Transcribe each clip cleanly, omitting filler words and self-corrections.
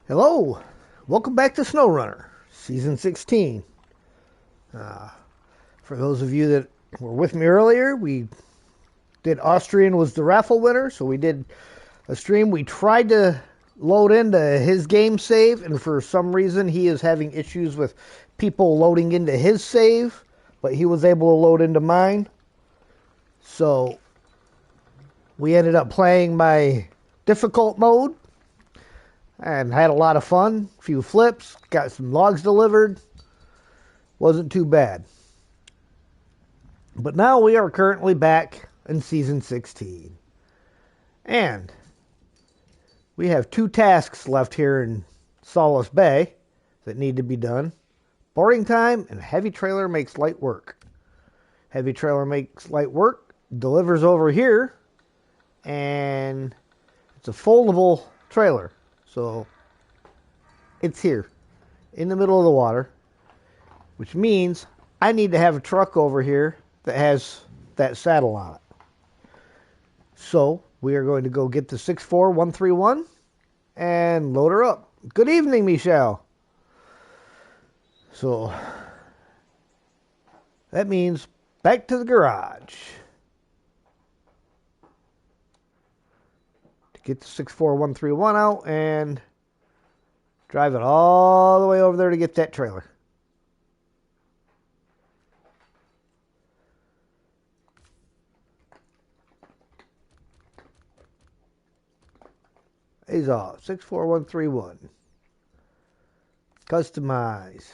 Hello, welcome back to Snowrunner, Season 16. For those of you that were with me earlier, we did Austrian was the raffle winner, so we did a stream. We tried to load into his game save, and for some reason he is having issues with people loading into his save, but he was able to load into mine. So we ended up playing my difficult mode and had a lot of fun. A few flips, got some logs delivered. Wasn't too bad. But now we are currently back in Season 16. And we have 2 tasks left here in Solace Bay that need to be done. Boarding time and heavy trailer makes light work. Heavy trailer makes light work, delivers over here, and it's a foldable trailer. So it's here in the middle of the water, which means I need to have a truck over here that has that saddle on it. So we are going to go get the 64131 and load her up. Good evening, Michelle. So that means back to the garage to get the 64131 out and drive it all the way over there to get that trailer. Is off. 64131. Customize.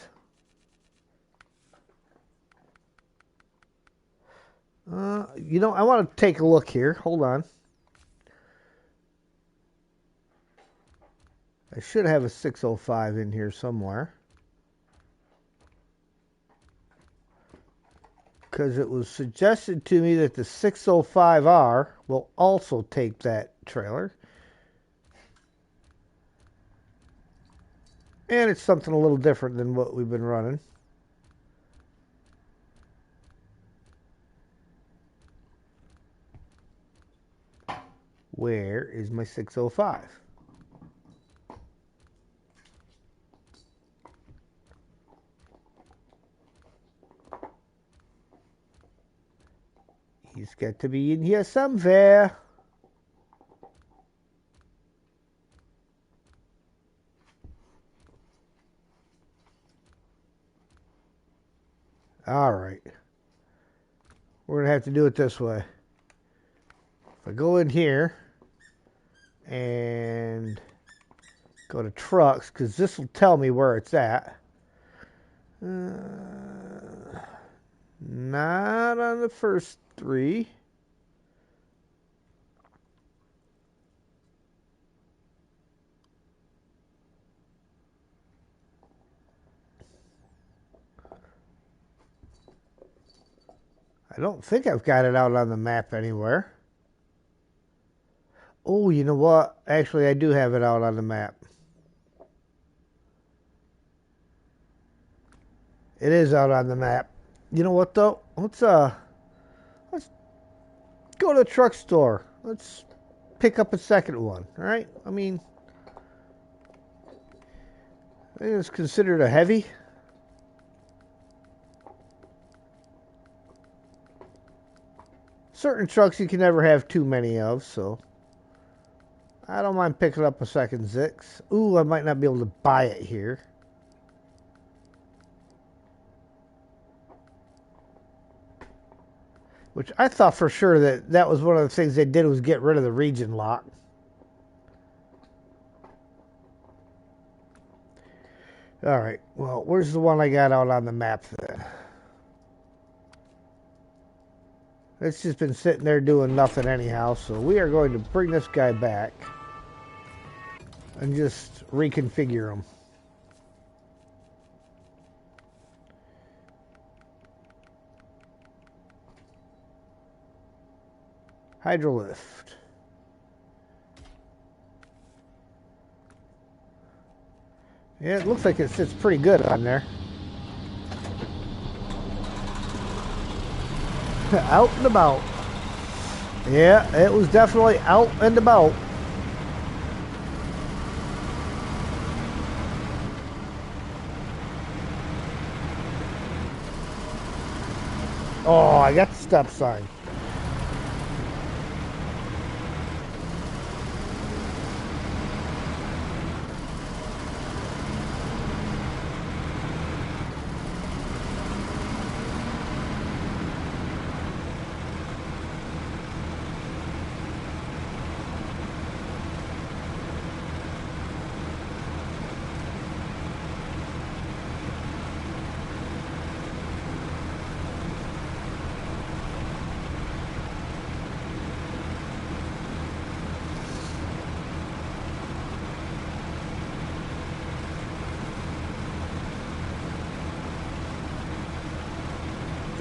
I want to take a look here. Hold on. I should have a 605 in here somewhere, because it was suggested to me that the 605R will also take that trailer. And it's something a little different than what we've been running. Where is my 605? He's got to be in here somewhere. All right. We're going to have to do it this way. If I go in here and go to trucks, because this will tell me where it's at. Not on the first 3. I don't think I've got it out on the map anywhere. Oh, you know what? Actually, I do have it out on the map. It is out on the map. You know what, though? Let's go to the truck store. Let's pick up a second one, all right? I mean, I think it's considered a heavy. Certain trucks you can never have too many of, so I don't mind picking up a second 6. Ooh, I might not be able to buy it here. Which I thought for sure that was one of the things they did was get rid of the region lock. Alright, well, where's the one I got out on the map then? It's just been sitting there doing nothing anyhow, so we are going to bring this guy back and just reconfigure him. Hydrolift. Yeah, it looks like it sits pretty good on there. Out and about. Yeah, it was definitely out and about. Oh, I got the stop sign.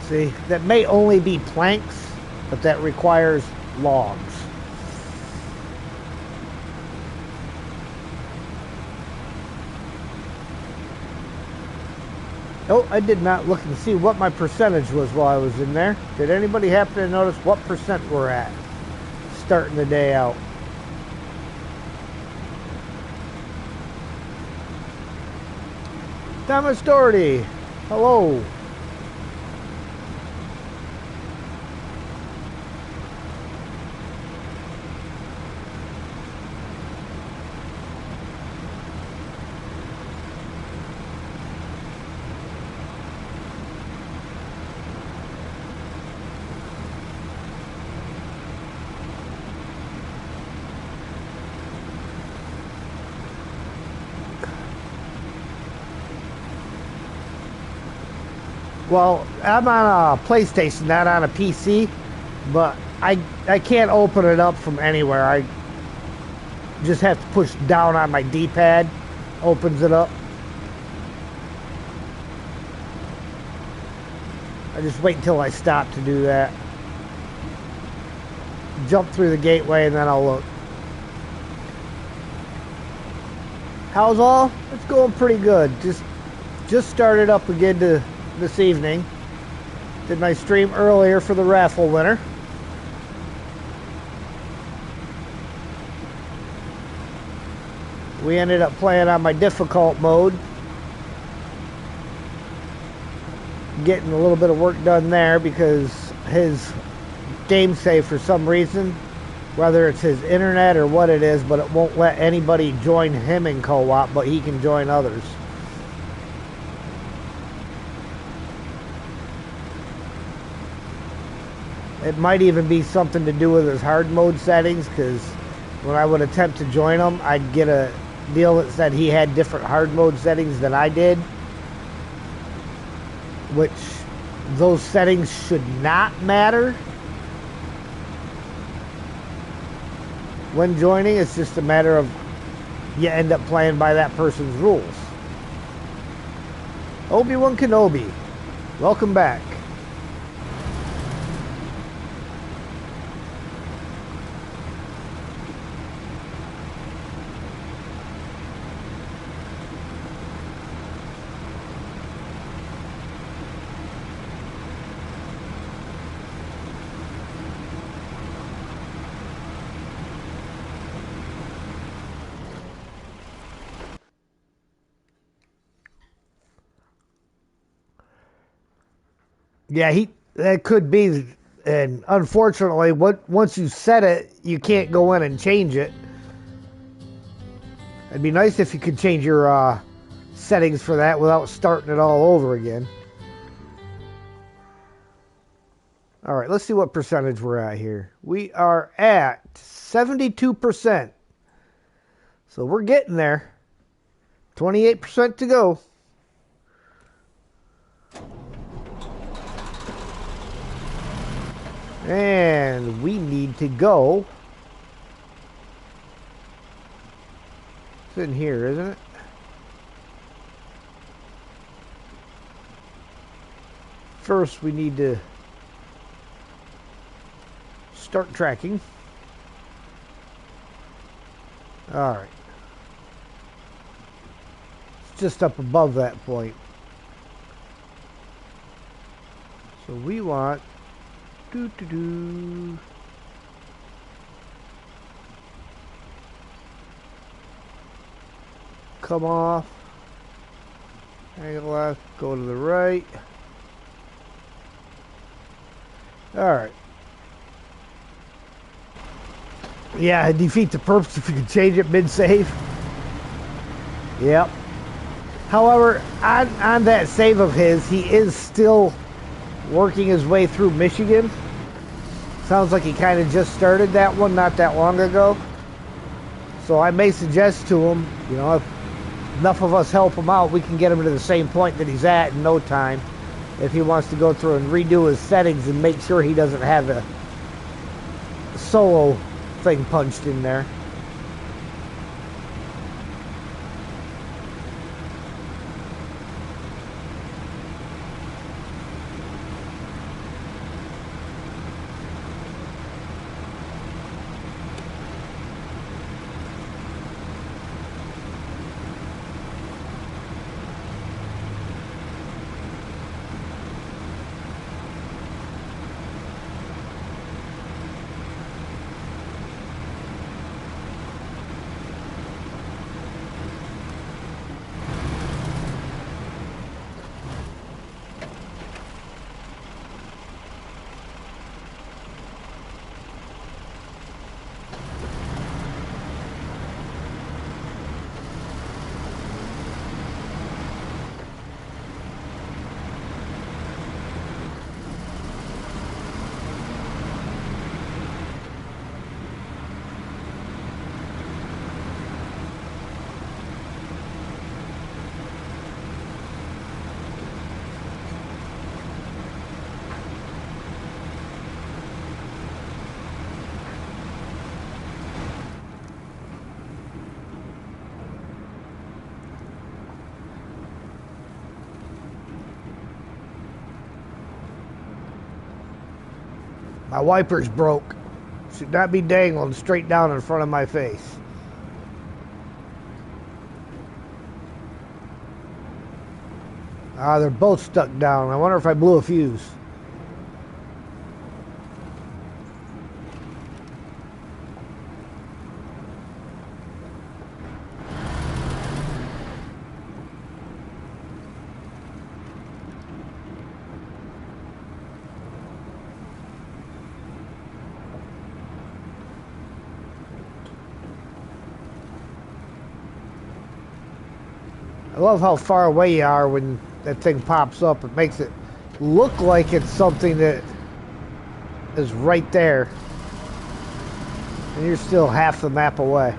See, that may only be planks, but that requires logs. Oh, I did not look and see what my percentage was while I was in there. Did anybody happen to notice what percent we're at starting the day out? Thomas Doherty, hello. Well, I'm on a PlayStation, not on a PC, but I can't open it up from anywhere. I just have to push down on my D-pad, opens it up. I just wait until I stop to do that. Jump through the gateway and then I'll look. How's all? It's going pretty good. Just started up again this evening. Did my stream earlier for the raffle winner. We ended up playing on my difficult mode. Getting a little bit of work done there because his game save for some reason, whether it's his internet or what it is, but it won't let anybody join him in co-op, but he can join others. It might even be something to do with his hard mode settings, because when I would attempt to join him, I'd get a deal that said he had different hard mode settings than I did, which those settings should not matter when joining. It's just a matter of you end up playing by that person's rules. Obi-Wan Kenobi, welcome back. Yeah, that could be, and unfortunately, once you set it, you can't go in and change it. It'd be nice if you could change your settings for that without starting it all over again. All right, let's see what percentage we're at here. We are at 72%. So we're getting there. 28% to go. And we need to go. It's in here, isn't it? First, we need to start tracking. All right. It's just up above that point. So we want come off, hang left, go to the right. Alright. Yeah, defeat the perps if you can change it mid-save. Yep. However, on that save of his, he is still working his way through Michigan. Sounds like he kind of just started that one not that long ago. So I may suggest to him, you know, if enough of us help him out, we can get him to the same point that he's at in no time. If he wants to go through and redo his settings and make sure he doesn't have a solo thing punched in there. My wiper's broke. Should not be dangling straight down in front of my face. They're both stuck down. I wonder if I blew a fuse. I love how far away you are when that thing pops up. It makes it look like it's something that is right there. And you're still half the map away.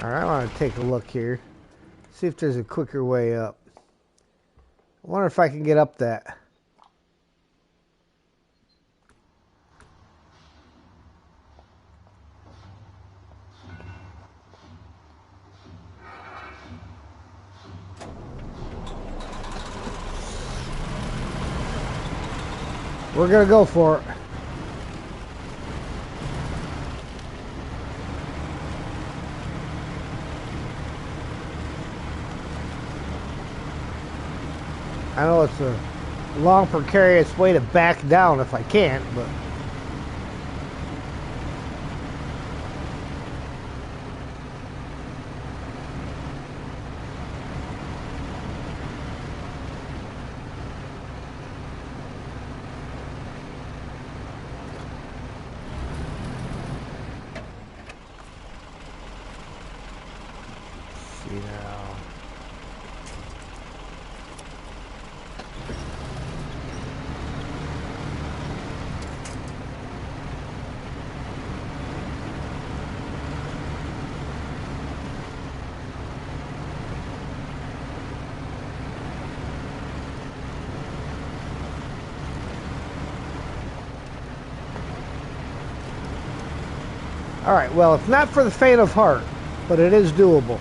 Alright, I want to take a look here. See if there's a quicker way up. I wonder if I can get up that. We're gonna go for it. I know it's a long, precarious way to back down if I can't, but... see now. Alright, well, it's not for the faint of heart, but it is doable.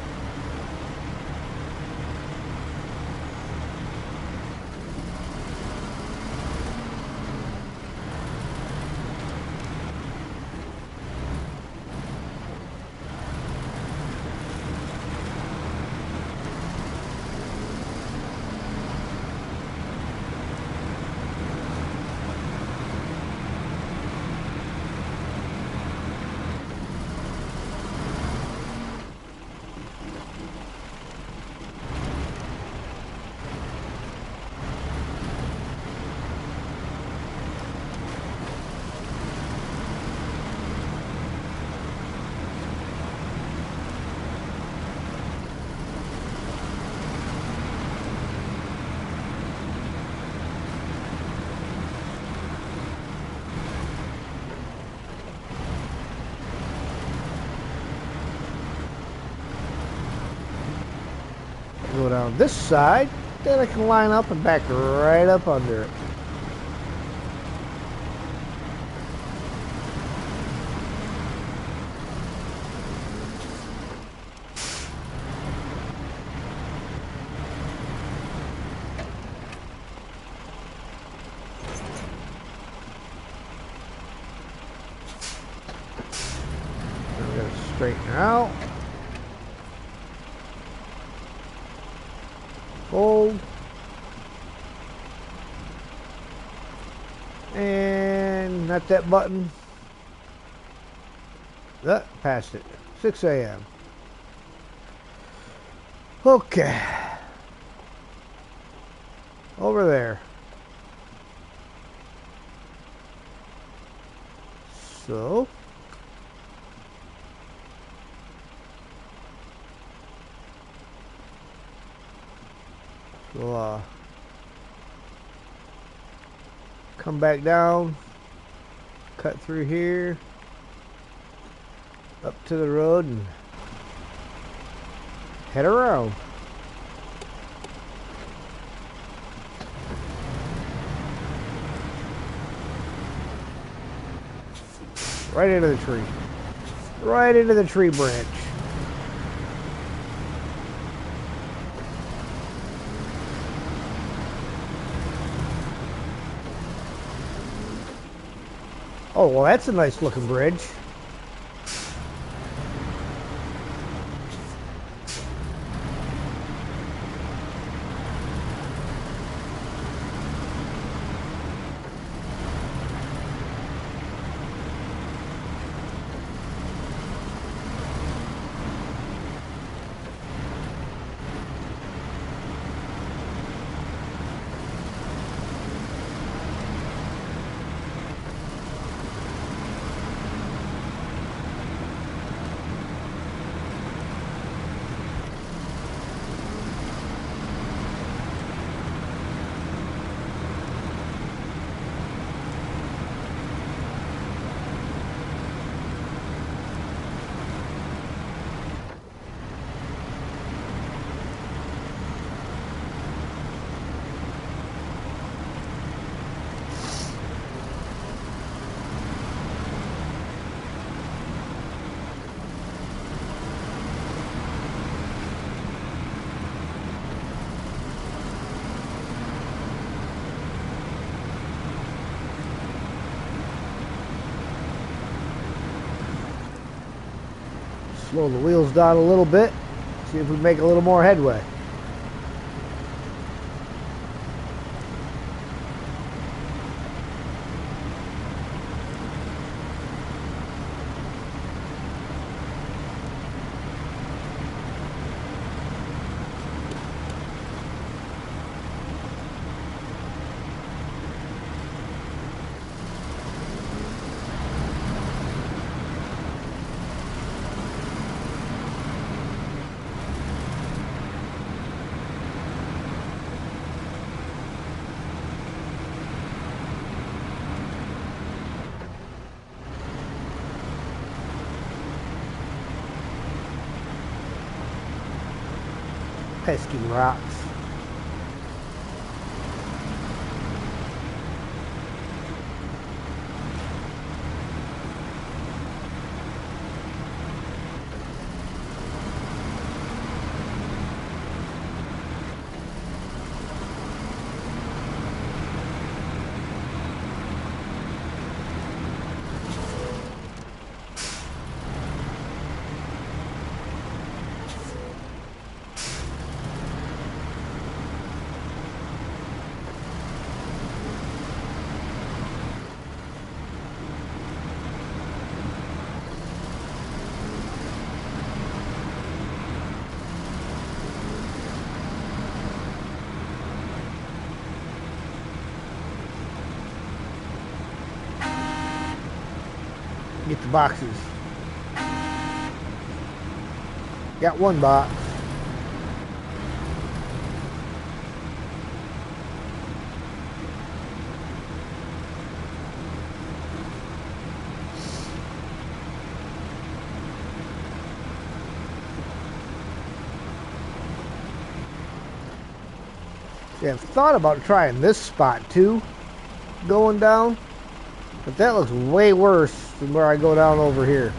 go down this side. Then I can line up and back right up under it. Straighten out. Fold. And not that button. That passed it. 6 a.m. Okay. Over there. So. We'll come back down, cut through here, up to the road, and head around. Right into the tree. Right into the tree branch. Oh, well, that's a nice looking bridge. Slow the wheels down a little bit, see if we make a little more headway. Pesky rocks. Get the boxes. Got one box. Yeah, I've thought about trying this spot too, going down, but that looks way worse than where I go down over here.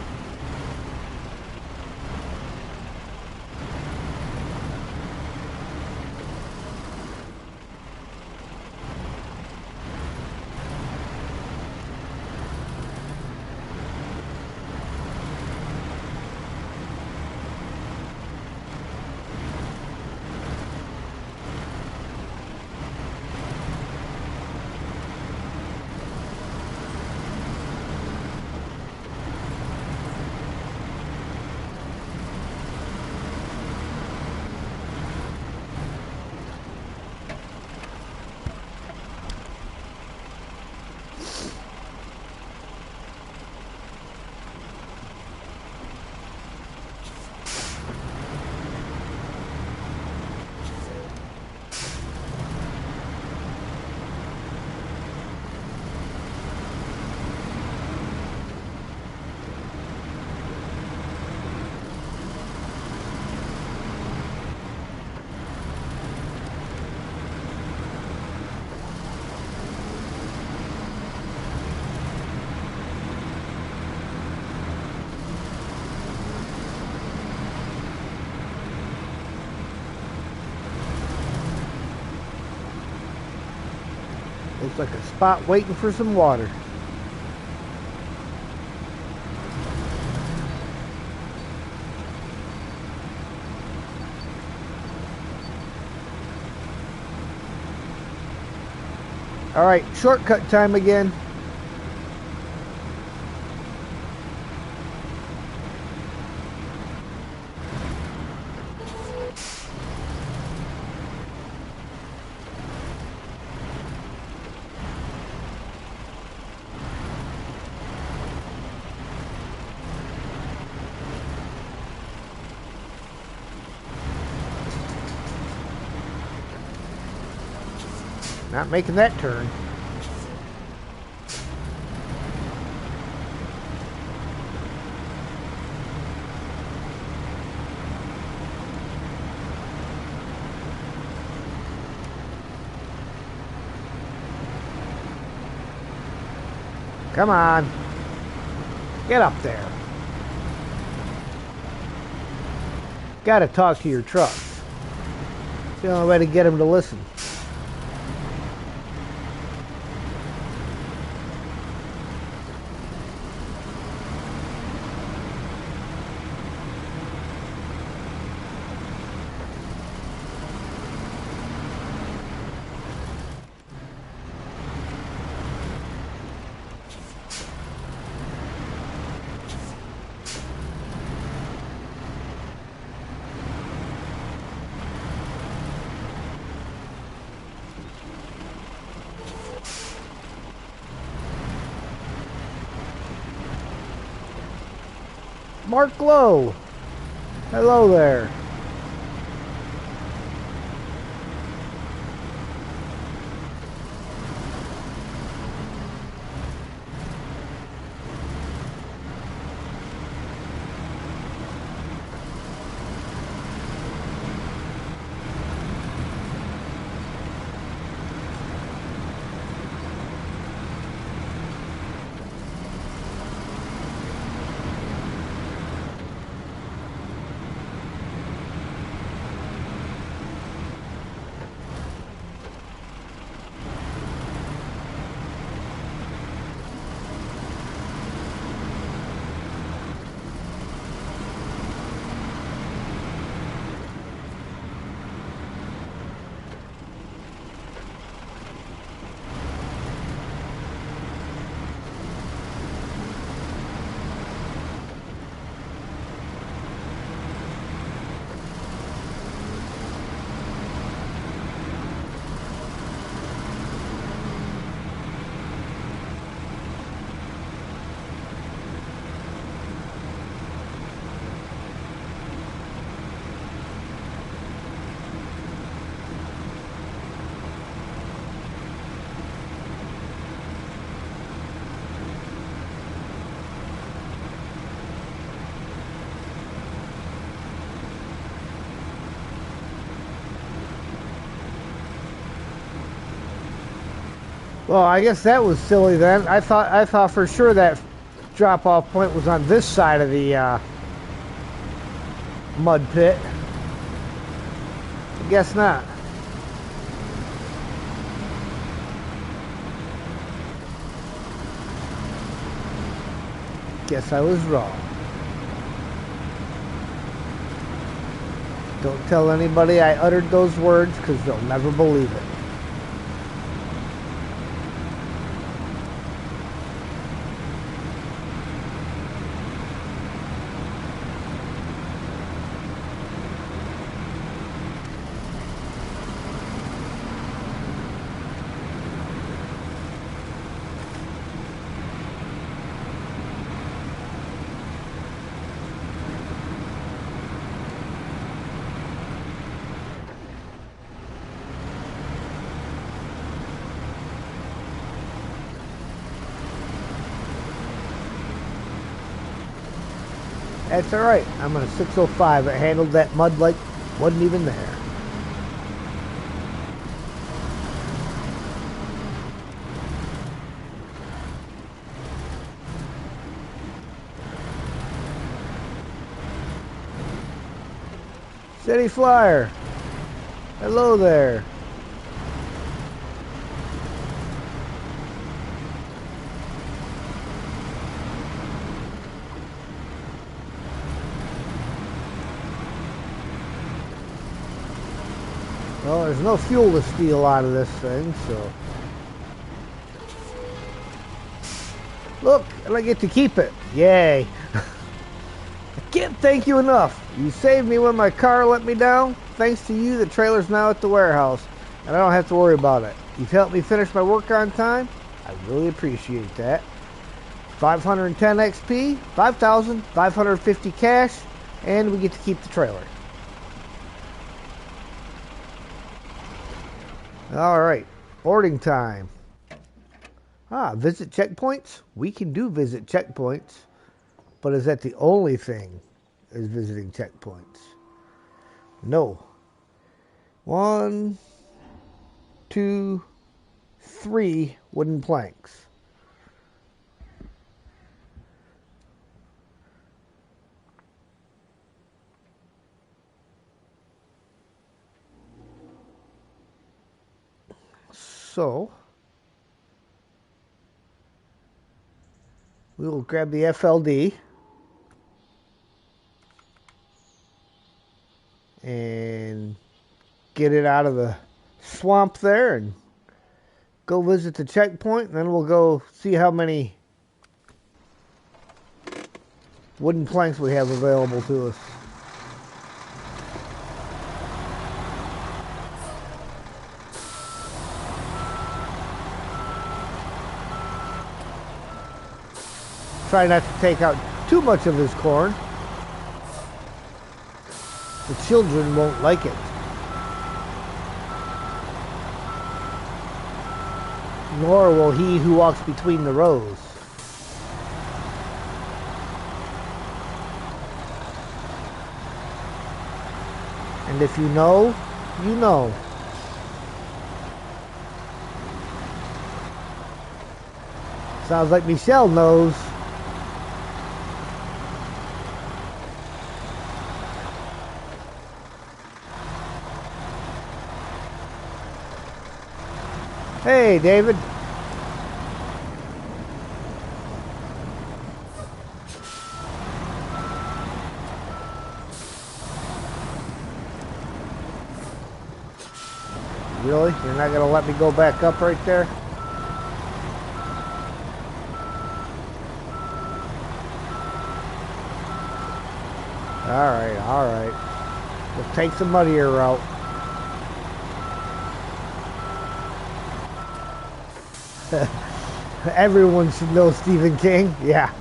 Looks like a spot waiting for some water. All right, shortcut time again. Not making that turn. Come on. Get up there. Gotta talk to your trucks. It's the only way to get them to listen. Mark Lowe. Hello there. Well, I guess that was silly then. I thought for sure that drop-off point was on this side of the mud pit. I guess not. Guess I was wrong. Don't tell anybody I uttered those words because they'll never believe it. That's alright. I'm on a 605. It handled that mud like wasn't even there. City Flyer. Hello there. Well, there's no fuel to steal out of this thing, so... Look, and I get to keep it. Yay. I can't thank you enough. You saved me when my car let me down. Thanks to you, the trailer's now at the warehouse, and I don't have to worry about it. You've helped me finish my work on time. I really appreciate that. 510 XP, 5,550 cash, and we get to keep the trailer. Alright, boarding time. Visit checkpoints? We can do visit checkpoints, but is that the only thing is visiting checkpoints? No. 1, 2, 3 wooden planks. So, we will grab the FLD and get it out of the swamp there and go visit the checkpoint, and then we'll go see how many wooden planks we have available to us. Try not to take out too much of his corn. The children won't like it. Nor will he who walks between the rows. And if you know, you know. Sounds like Michelle knows. Hey, David. Really? You're not going to let me go back up right there? Alright, alright. We'll take the muddier route. Everyone should know Stephen King. Yeah.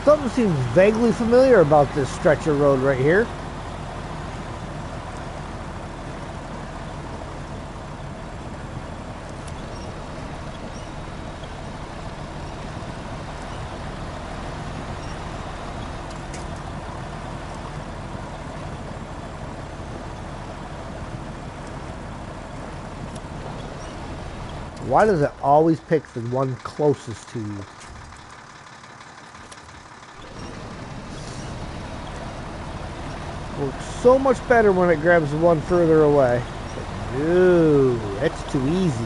Something seems vaguely familiar about this stretch of road right here. Why does it always pick the one closest to you? Works so much better when it grabs the one further away. But no, that's too easy.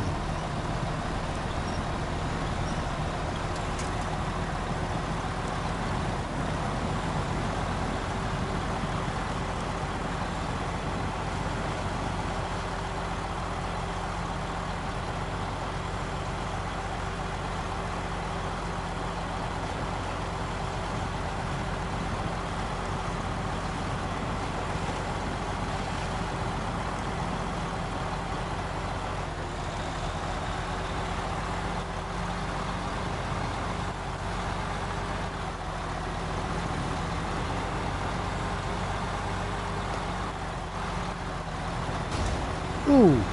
Ooh.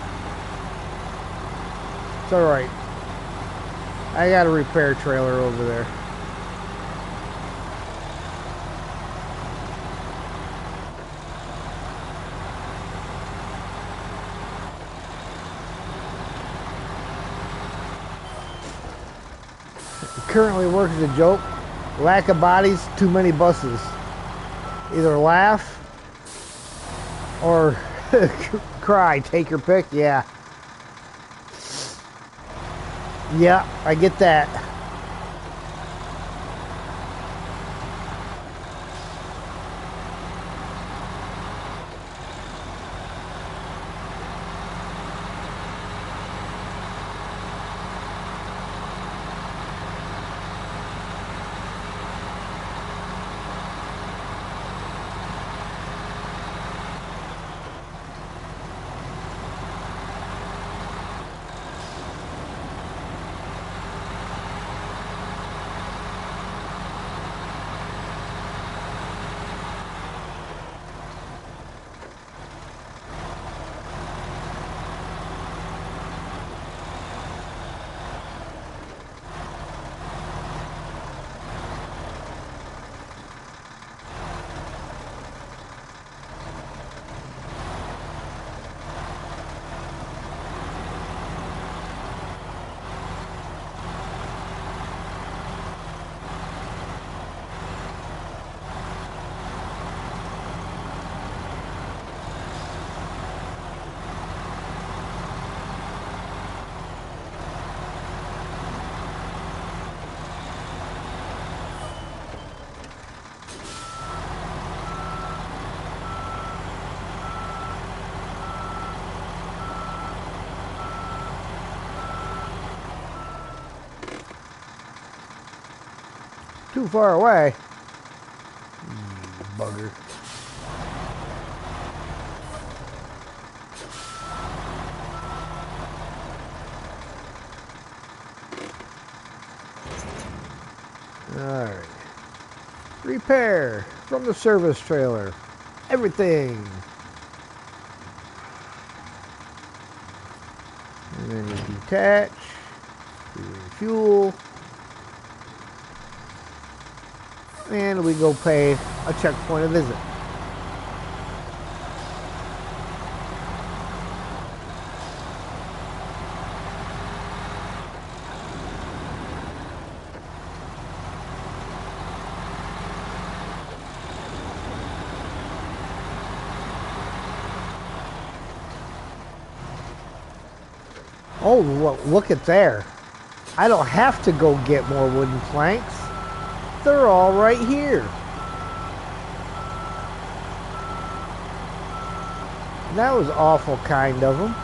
It's alright. I got a repair trailer over there. It currently works as a joke. Lack of bodies, too many buses. Either laugh or cry, take your pick. Yeah, I get that. Too far away. Bugger. Alright. Repair from the service trailer. Everything. And then you detach. Refuel. And we go pay a checkpoint a visit. Oh, look at there. I don't have to go get more wooden planks. They're all right here. That was awful kind of them.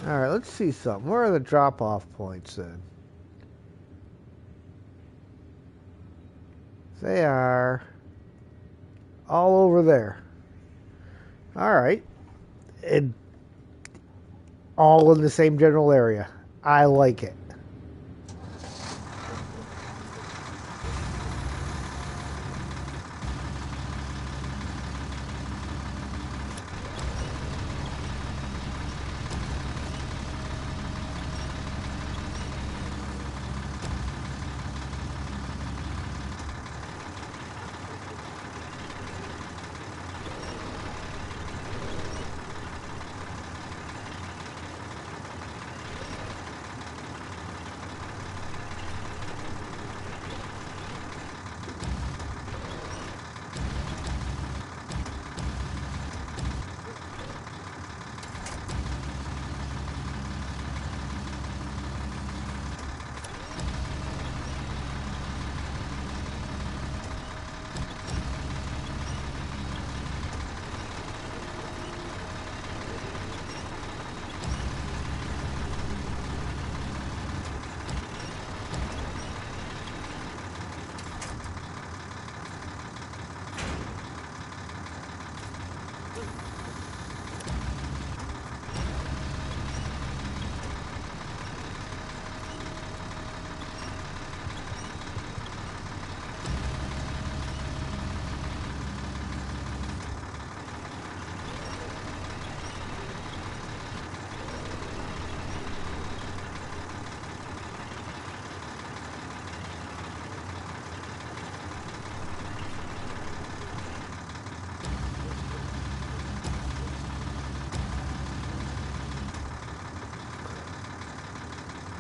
Alright, let's see something. Where are the drop-off points then? They are all over there. Alright. all in the same general area. I like it.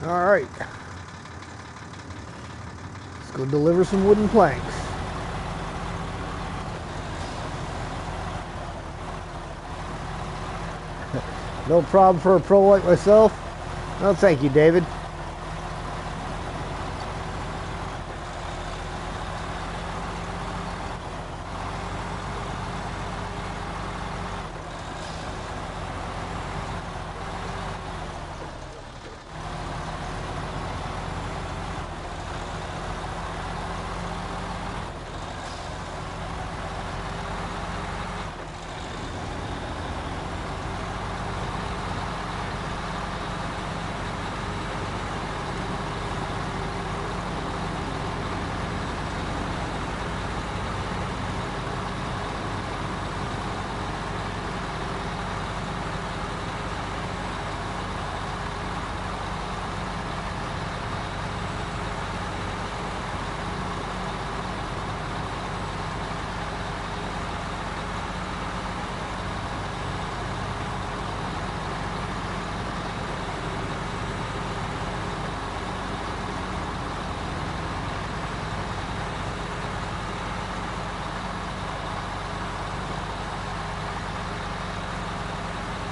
All right. Let's go deliver some wooden planks. No problem for a pro like myself. No, thank you, David.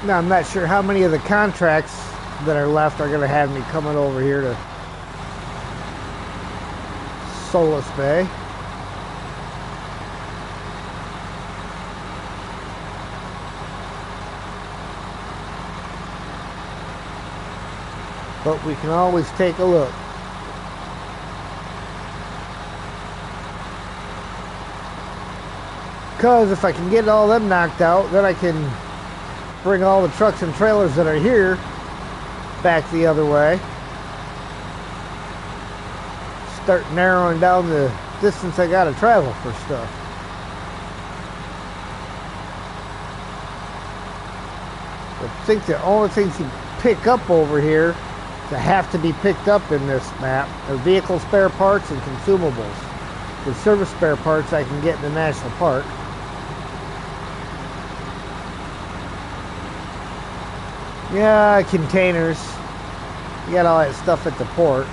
Now, I'm not sure how many of the contracts that are left are going to have me coming over here to Solus Bay. But we can always take a look. Because if I can get all them knocked out, then I can bring all the trucks and trailers that are here back the other way. Start narrowing down the distance I gotta travel for stuff. I think the only things you pick up over here that have to be picked up in this map are vehicle spare parts and consumables. The service spare parts I can get in the national park. Yeah, containers. You got all that stuff at the port.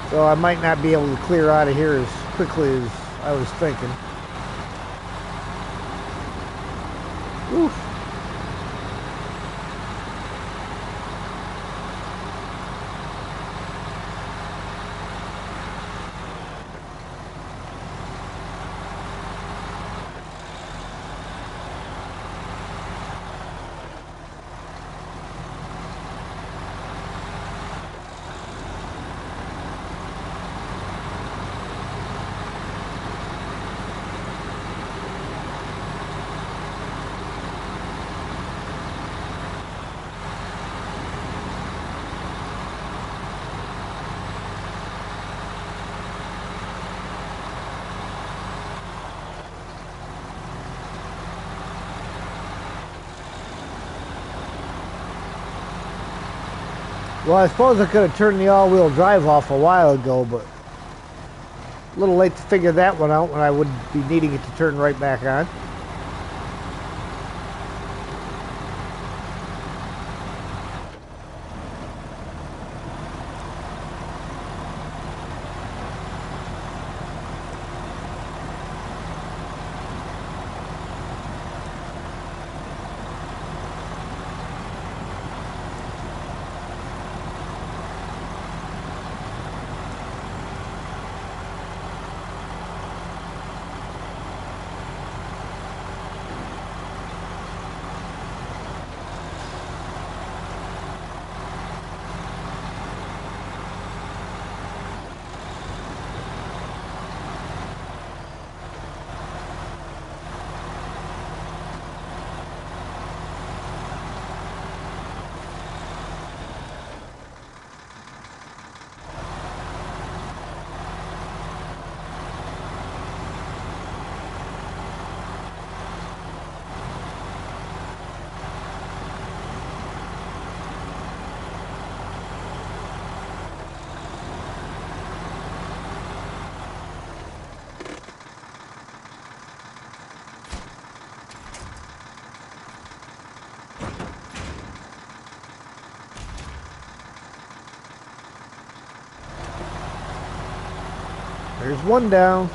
So I might not be able to clear out of here as quickly as I was thinking. Oof. Well, I suppose I could have turned the all-wheel drive off a while ago, but a little late to figure that one out when I would be needing it to turn right back on. There's one down.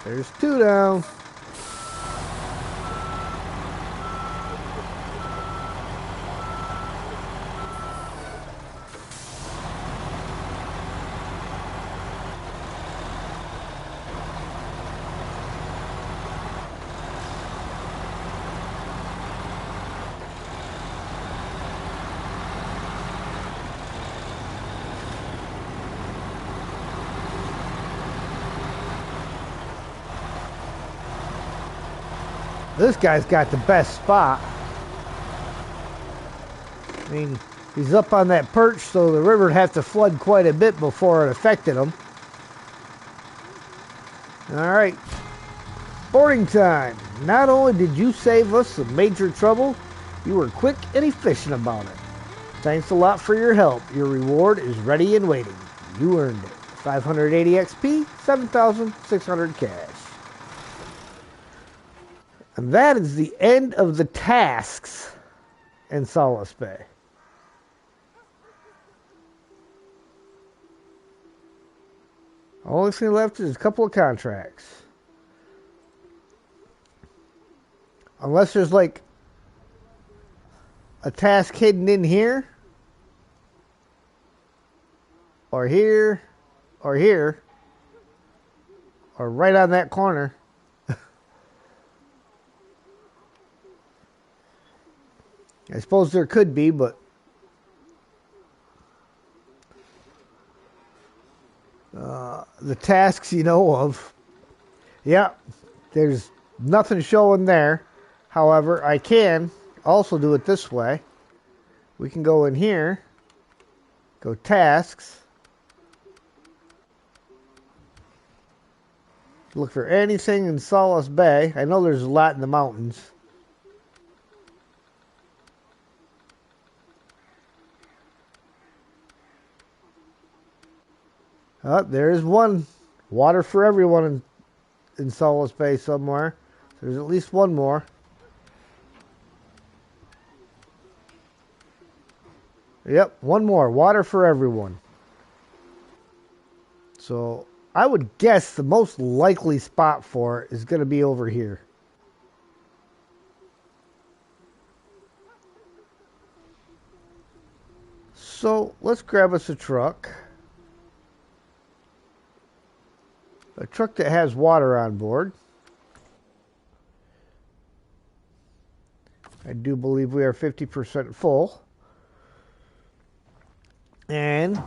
There's two down. This guy's got the best spot. I mean, he's up on that perch, so the river would have to flood quite a bit before it affected him. All right, boarding time. Not only did you save us some major trouble, you were quick and efficient about it. Thanks a lot for your help. Your reward is ready and waiting. You earned it. 580 XP, 7,600 cash. And that is the end of the tasks in Solace Bay. Only thing left is a couple of contracts. Unless there's like a task hidden in here, or here, or here, or right on that corner. I suppose there could be, but the tasks you know of, yeah, there's nothing showing there. However, I can also do it this way. We can go in here, go tasks, look for anything in Solace Bay. I know there's a lot in the mountains. There's one. Water for everyone in Solace Bay somewhere. There's at least one more. Yep, one more. Water for everyone. So I would guess the most likely spot for it is going to be over here. So let's grab us a truck. A truck that has water on board. I do believe we are 50% full. And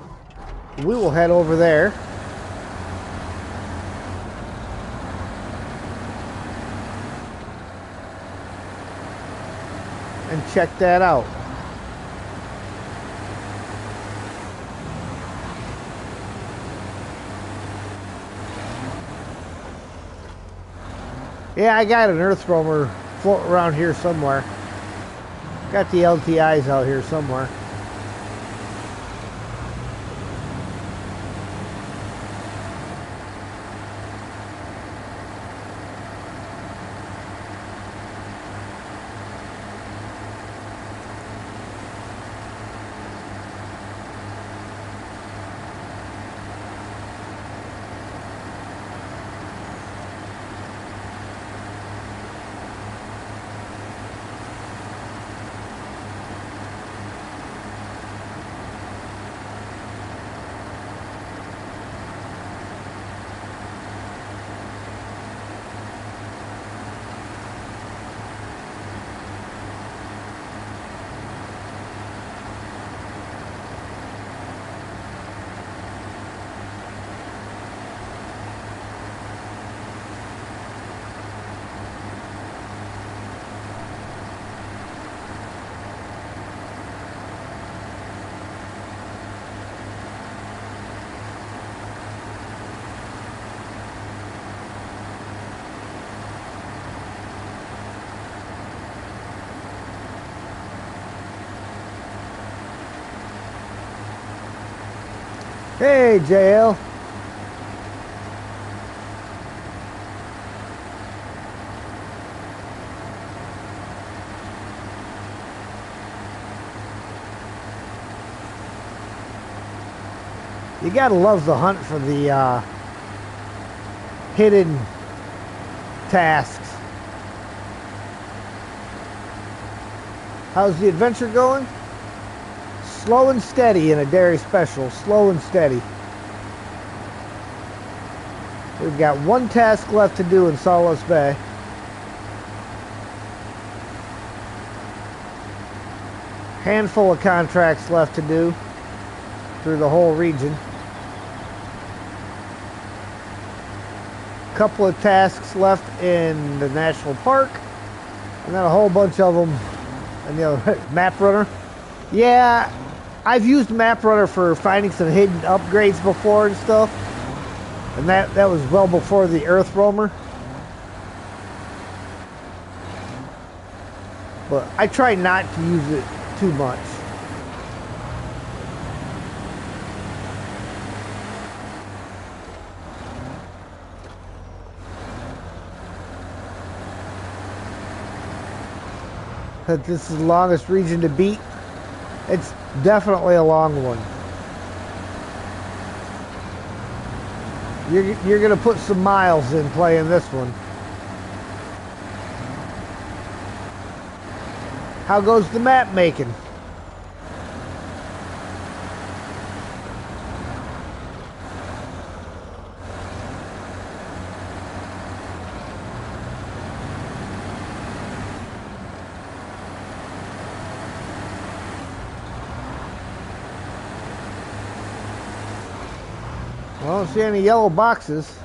we will head over there. And check that out. Yeah, I got an earth roamer floating around here somewhere. Got the LTIs out here somewhere. Hey, JL. You gotta love the hunt for the hidden tasks. How's the adventure going? Slow and steady in a dairy special. Slow and steady. We've got one task left to do in Solace Bay. Handful of contracts left to do through the whole region. Couple of tasks left in the national park, and then a whole bunch of them in the other map runner. Yeah, I've used map runner for finding some hidden upgrades before and stuff, and that was well before the earth roamer. But I try not to use it too much. That this is the longest region to beat. It's definitely a long one. You're gonna put some miles in playing this one. How goes the map making? Well, I don't see any yellow boxes.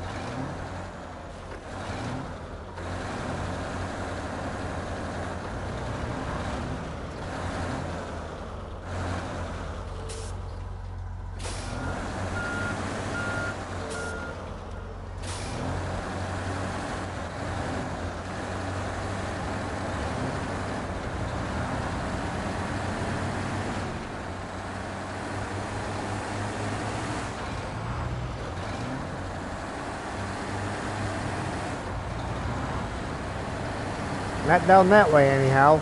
Not down that way anyhow.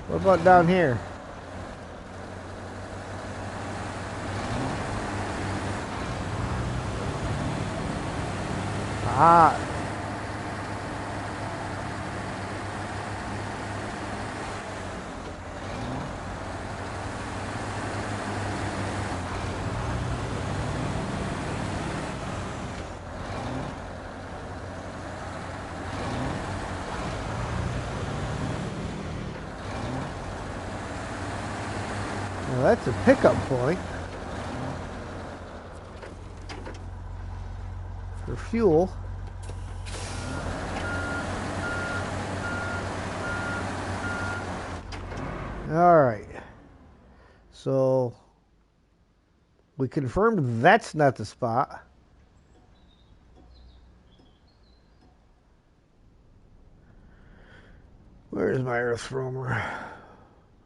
What about down here? Ah. Now that's a pickup point for fuel. All right. So we confirmed that's not the spot. Where's my earth roamer?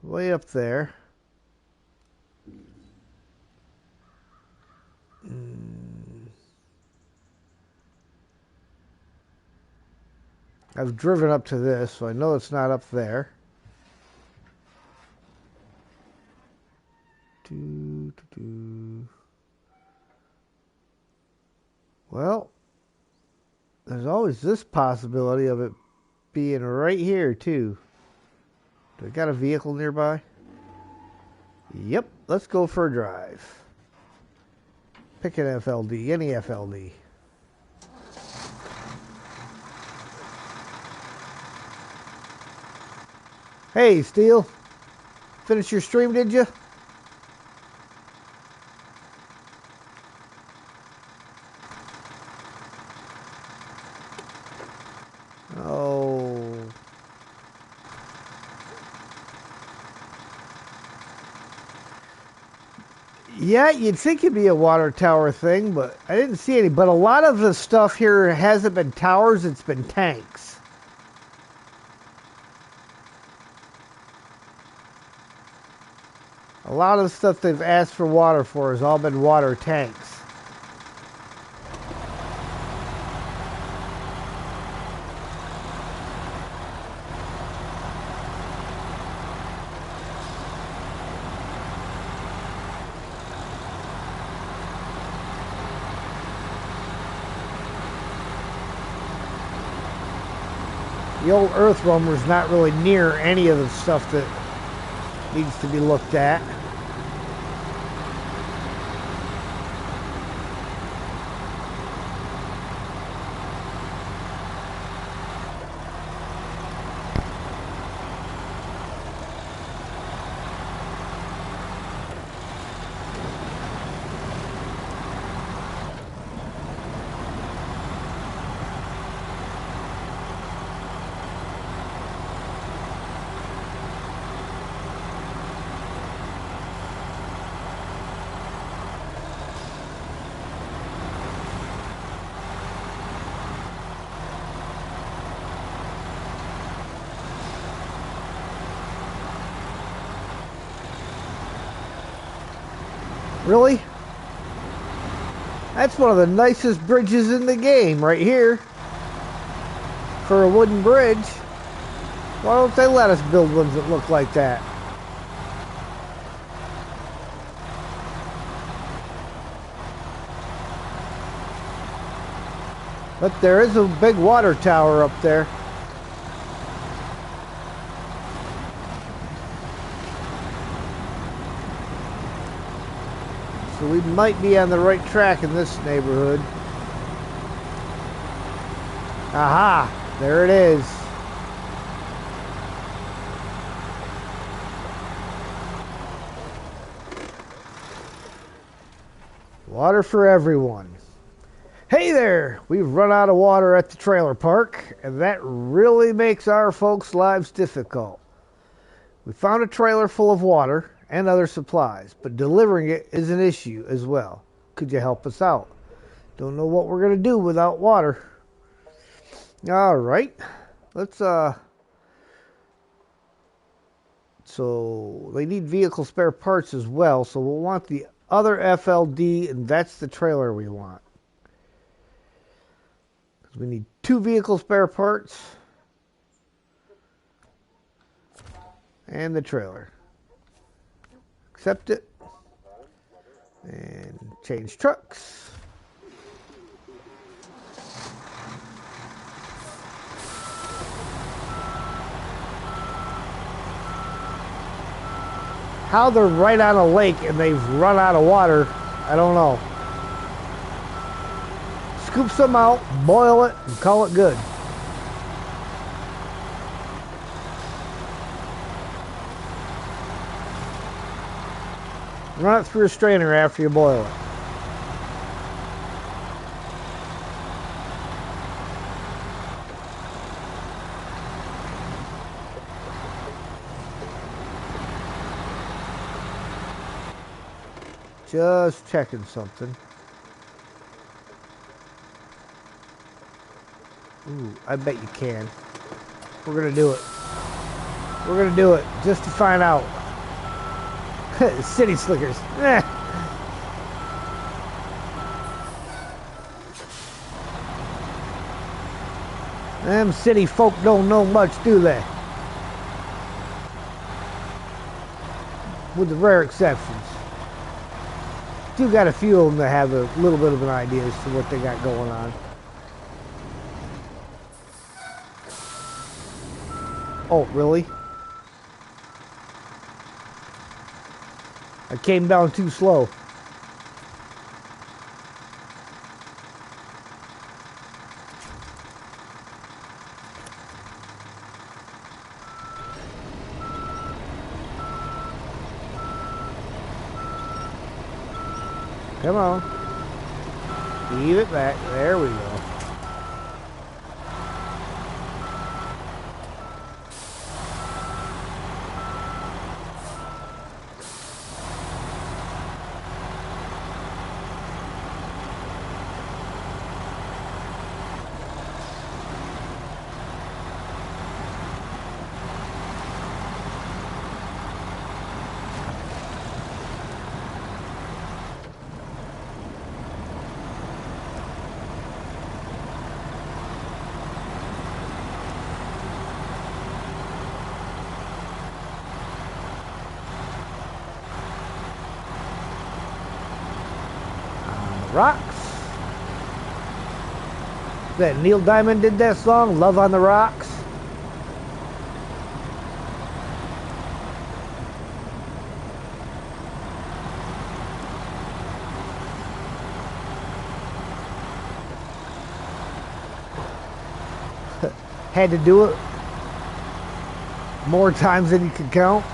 Way up there. I've driven up to this, so I know it's not up there. Well, there's always this possibility of it being right here, too. Do I got a vehicle nearby? Yep, let's go for a drive. Pick an FLD, any FLD. Hey, Steel. Finish your stream, did you? Oh. Yeah, you'd think it'd be a water tower thing, but I didn't see any. But a lot of the stuff here hasn't been towers, it's been tanks. A lot of the stuff they've asked for water for has all been water tanks. The old earth roamer is not really near any of the stuff that needs to be looked at. Really? That's one of the nicest bridges in the game right here. For a wooden bridge. Why don't they let us build ones that look like that? But there is a big water tower up there. So we might be on the right track in this neighborhood. Aha! There it is. Water for everyone. Hey there! We've run out of water at the trailer park, and that really makes our folks' lives difficult. We found a trailer full of water and other supplies, but delivering it is an issue as well. Could you help us out? Don't know what we're going to do without water. Alright. Let's, so they need vehicle spare parts as well, so we'll want the other FLD, and that's the trailer we want. We need 2 vehicle spare parts and the trailer. Accept it and change trucks. How they're right on a lake and they've run out of water, I don't know. Scoop some out, boil it, and call it good. Run it through a strainer after you boil it. Just checking something. Ooh, I bet you can. We're gonna do it. We're gonna do it just to find out. City slickers. Them city folk don't know much, do they? With the rare exceptions. Still got a few of them that have a little bit of an idea as to what they got going on. Oh, really? I came down too slow. Come on. Leave it back. There we go. Rocks. That Neil Diamond did that song, Love on the Rocks. Had to do it more times than you could count.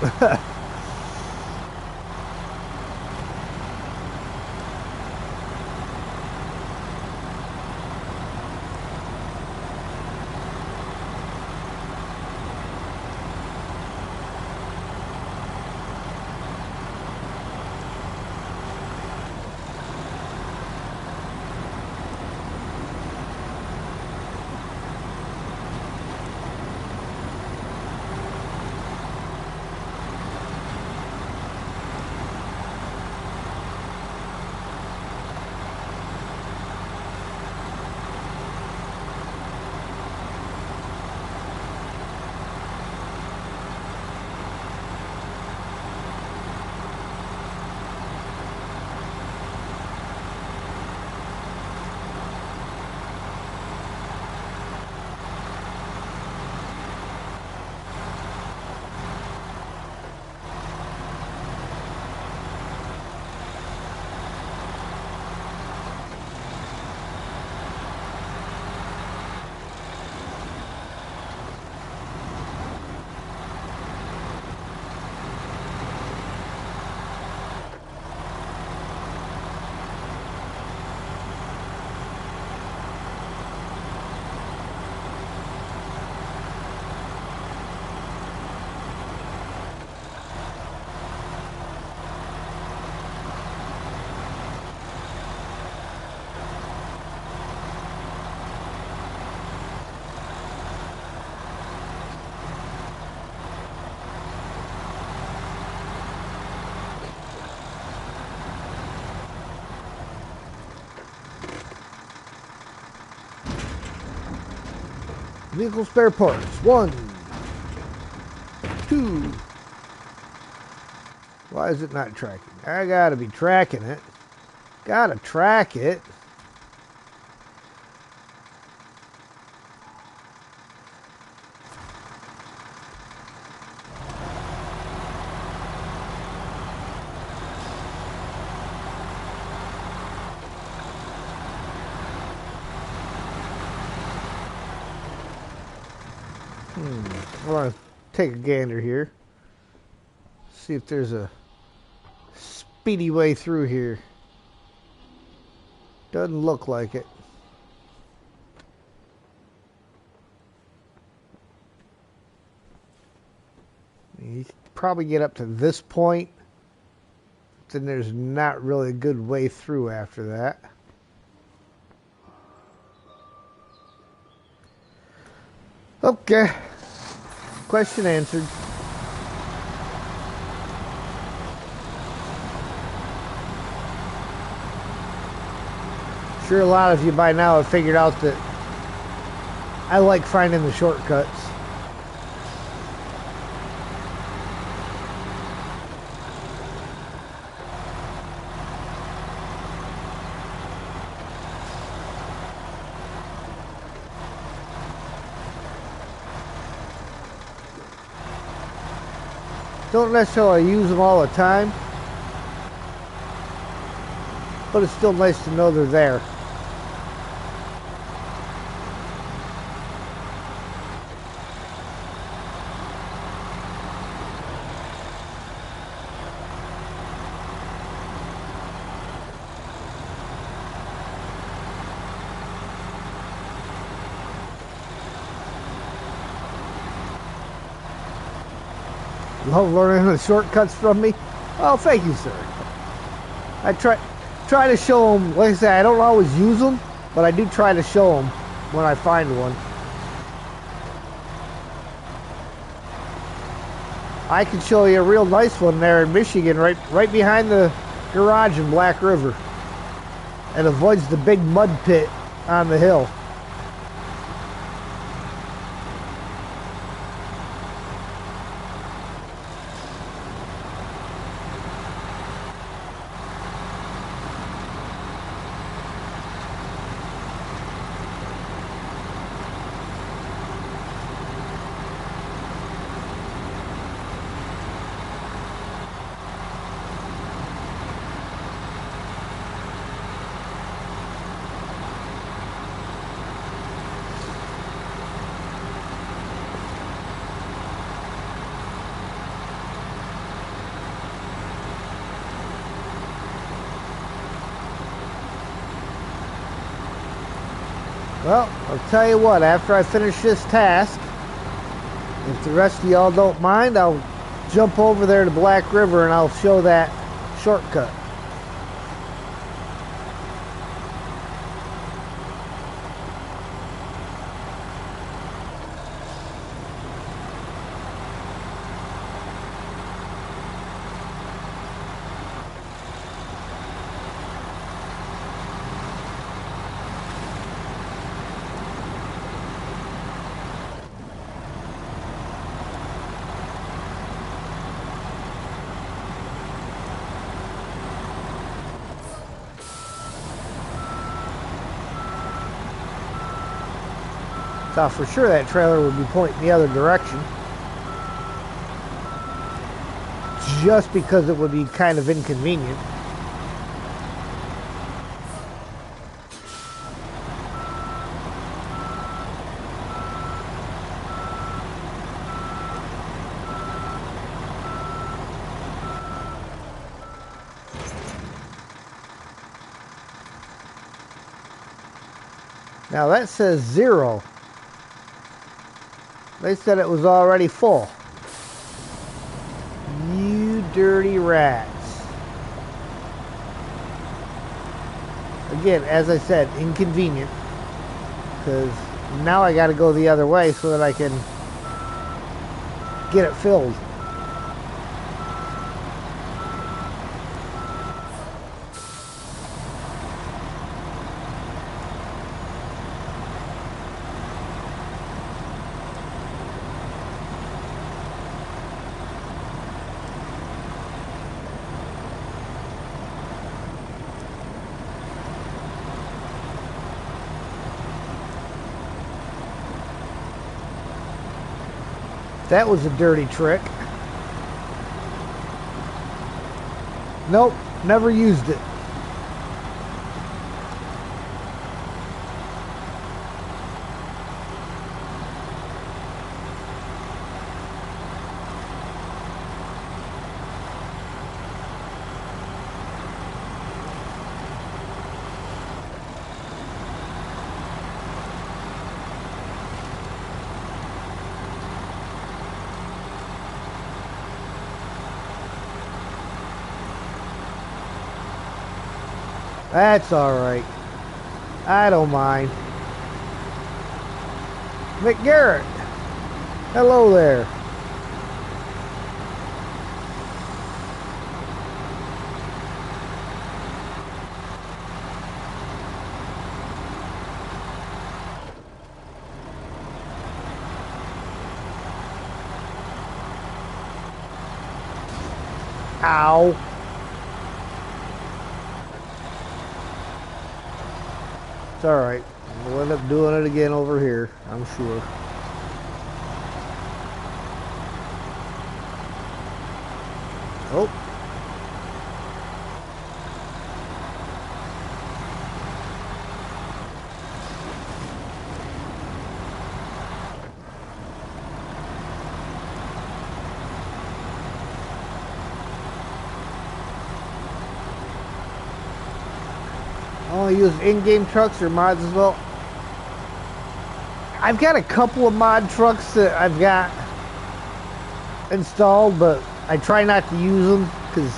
Vehicle spare parts. 1, 2. Why is it not tracking? I gotta be tracking it. Gotta track it. I want to take a gander here. See if there's a speedy way through here. Doesn't look like it. You probably get up to this point, then there's not really a good way through after that. Okay. Question answered. Sure, a lot of you by now have figured out that I like finding the shortcuts. Don't necessarily use them all the time, but it's still nice to know they're there. Love learning the shortcuts from me. Well, thank you, sir. I try to show them. Like I said, I don't always use them, but I do try to show them when I find one. I can show you a real nice one there in Michigan, right behind the garage in Black River. It avoids the big mud pit on the hill. Well, I'll tell you what, after I finish this task, if the rest of y'all don't mind, I'll jump over there to Black River and I'll show that shortcut. Thought for sure that trailer would be pointing the other direction, just because it would be kind of inconvenient. Now that says 0. They said it was already full. You dirty rats. Again, as I said, inconvenient. Because now I got to go the other way so that I can get it filled. That was a dirty trick. Nope, never used it. That's alright. I don't mind. McGarrett. Hello there. Ow. It's alright. We'll end up doing it again over here, I'm sure. Oh. Only use in-game trucks or mods as well. I've got a couple of mod trucks that I've got installed, but I try not to use them because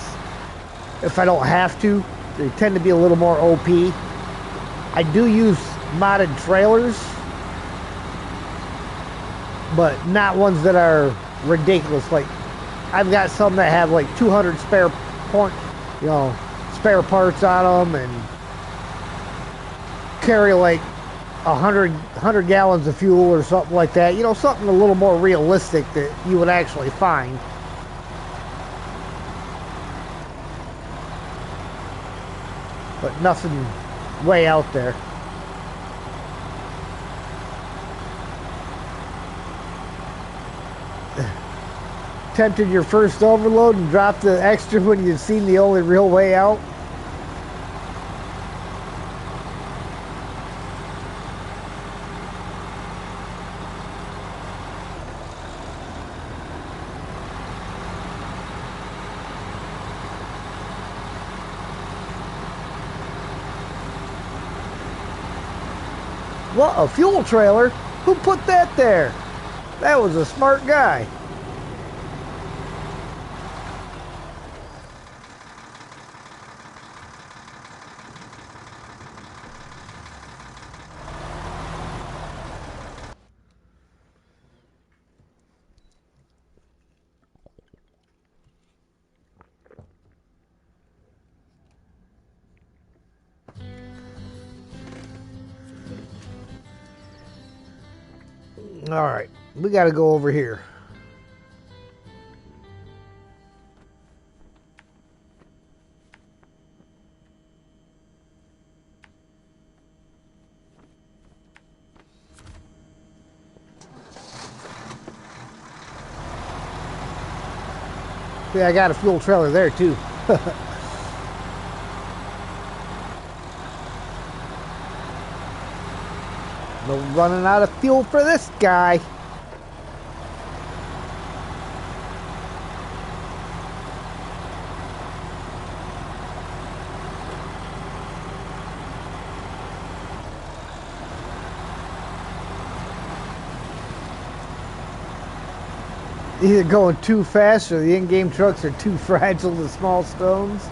if I don't have to, they tend to be a little more OP. I do use modded trailers, but not ones that are ridiculous. Like I've got some that have like 200 spare parts on them and carry like 100 gallons of fuel or something like that. You know, something a little more realistic that you would actually find. But nothing way out there. Tempted your first overload and dropped the extra when you'd seen the only real way out? What, a fuel trailer? Who put that there? That was a smart guy. All right, we got to go over here. See, I got a fuel trailer there too. No running out of fuel for this guy. Either going too fast or the in-game trucks are too fragile to small stones.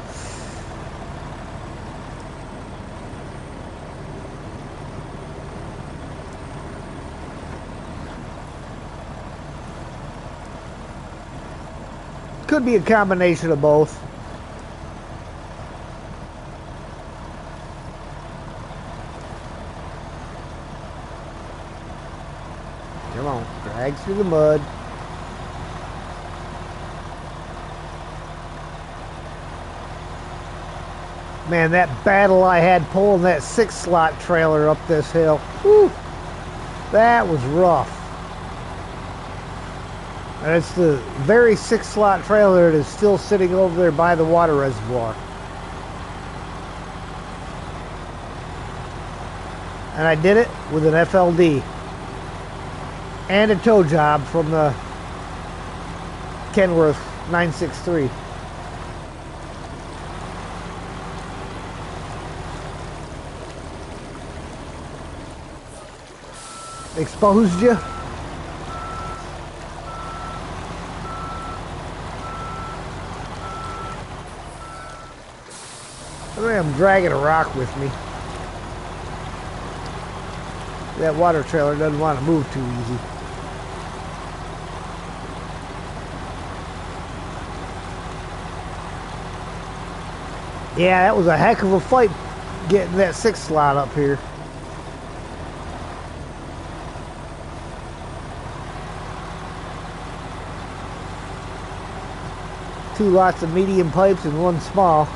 Could be a combination of both. Come on, drag through the mud. Man, that battle I had pulling that 6-slot trailer up this hill. Whew, that was rough. And it's the very 6-slot trailer that is still sitting over there by the water reservoir. And I did it with an FLD. And a tow job from the Kenworth 963. Exposed you? I think I'm dragging a rock with me. That water trailer doesn't want to move too easy. Yeah, that was a heck of a fight getting that 6th slot up here. Two lots of medium pipes and one small.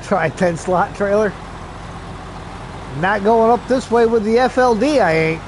Try 10 slot trailer. Not going up this way with the FLD, I ain't.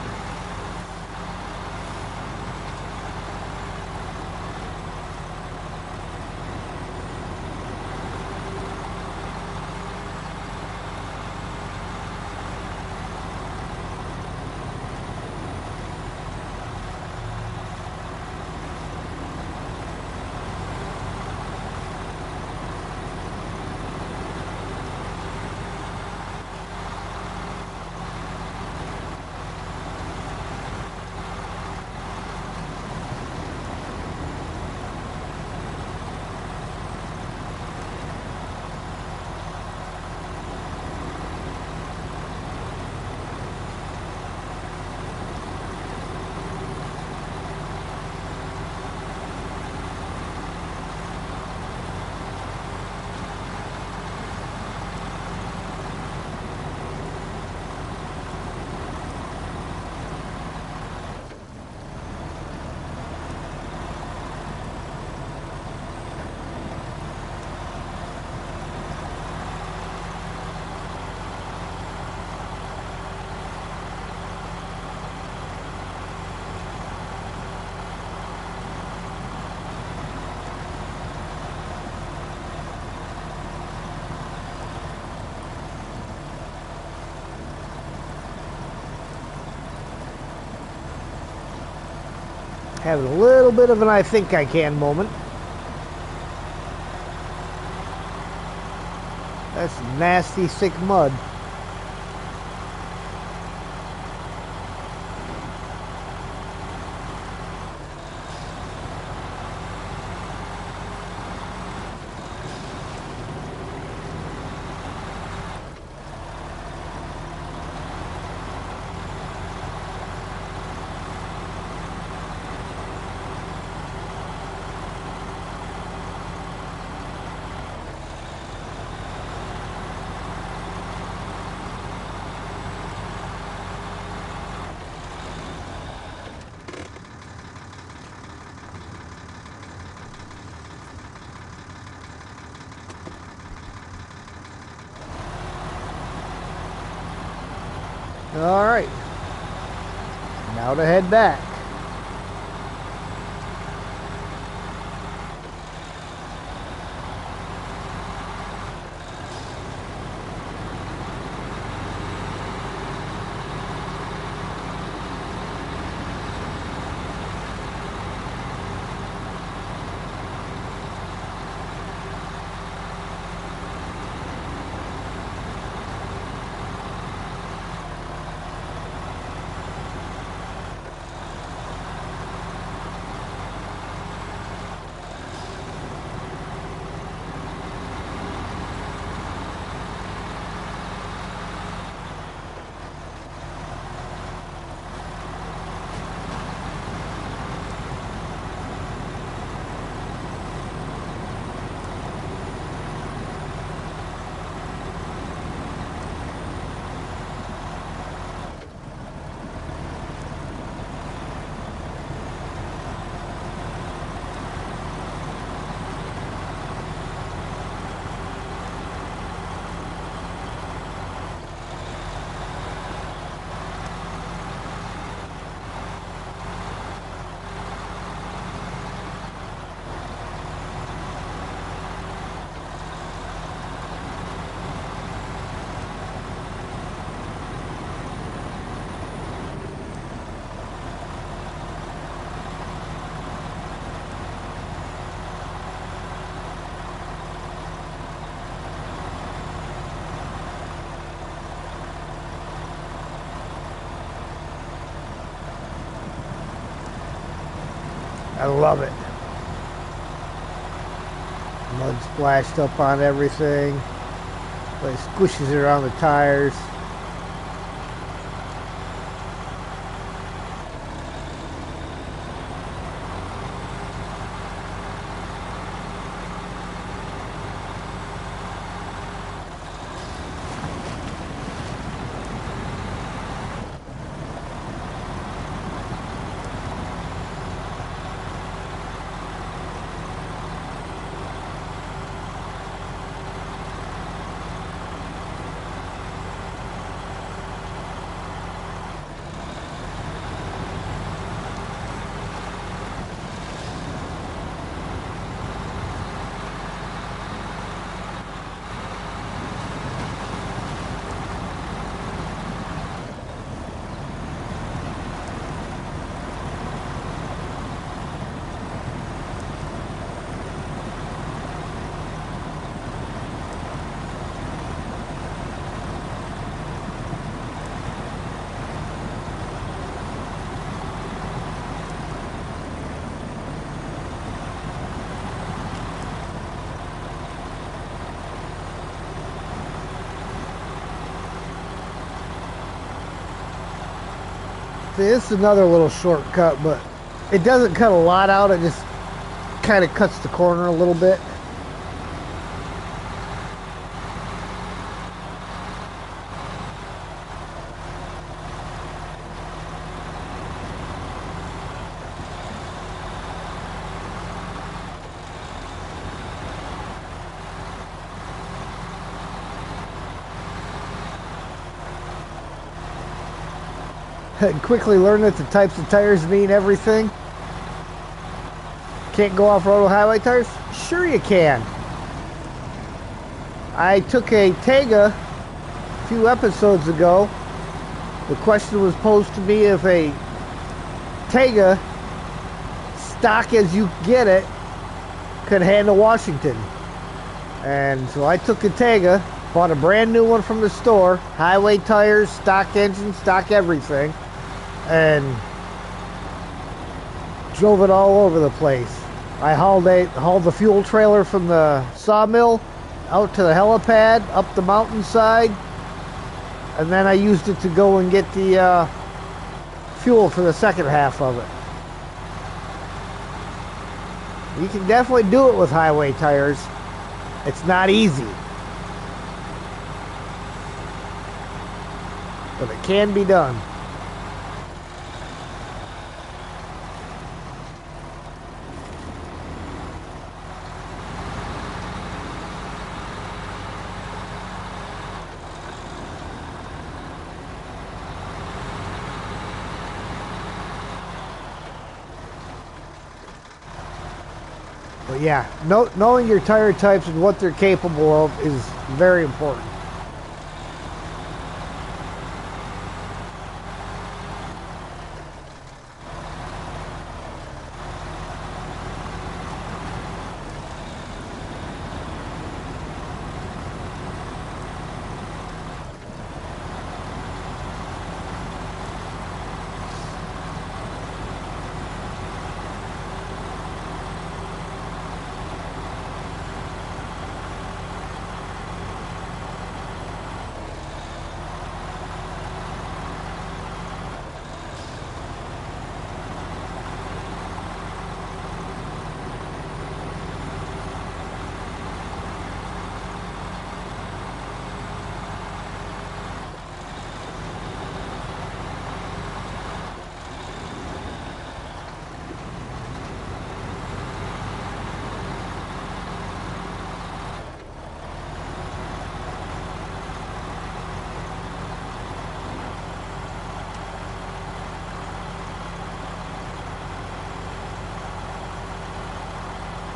Having a little bit of an I think I can moment. That's nasty, thick mud. All right, now to head back. I love it. Mud splashed up on everything. But it squishes it around the tires. This is another little shortcut, but it doesn't cut a lot out. It just kind of cuts the corner a little bit. And quickly learn that the types of tires mean everything. Can't go off-road with highway tires? Sure you can. I took a Tega a few episodes ago. The question was posed to me if a Tega, stock as you get it, could handle Washington. And so I took a Tega, bought a brand new one from the store, highway tires, stock engine, stock everything, and drove it all over the place. I hauled the fuel trailer from the sawmill out to the helipad, up the mountainside, and then I used it to go and get the fuel for the second half of it. You can definitely do it with highway tires. It's not easy, but it can be done. But yeah, knowing your tire types and what they're capable of is very important.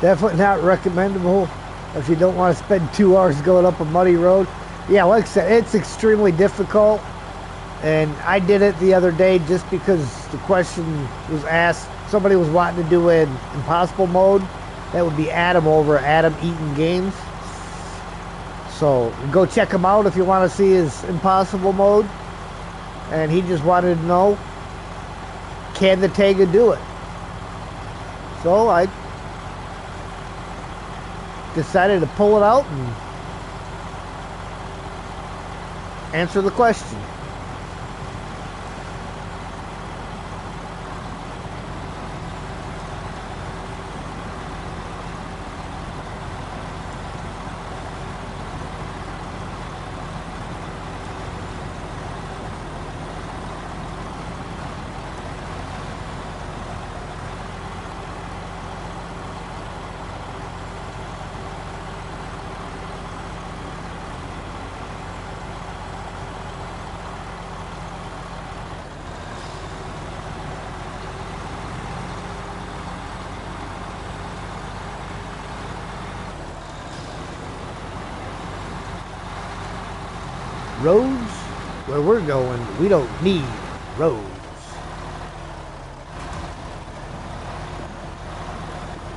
Definitely not recommendable if you don't want to spend 2 hours going up a muddy road. Yeah, like I said, it's extremely difficult. And I did it the other day just because the question was asked. Somebody was wanting to do an impossible mode. That would be Adam over at Adam Eaton Games. So go check him out if you want to see his impossible mode. And he just wanted to know, can the Tega do it? So I decided to pull it out and answer the question. Roads? Where we're going, we don't need roads.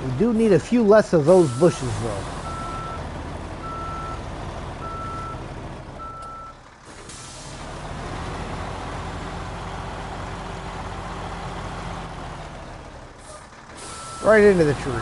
We do need a few less of those bushes, though. Right into the tree.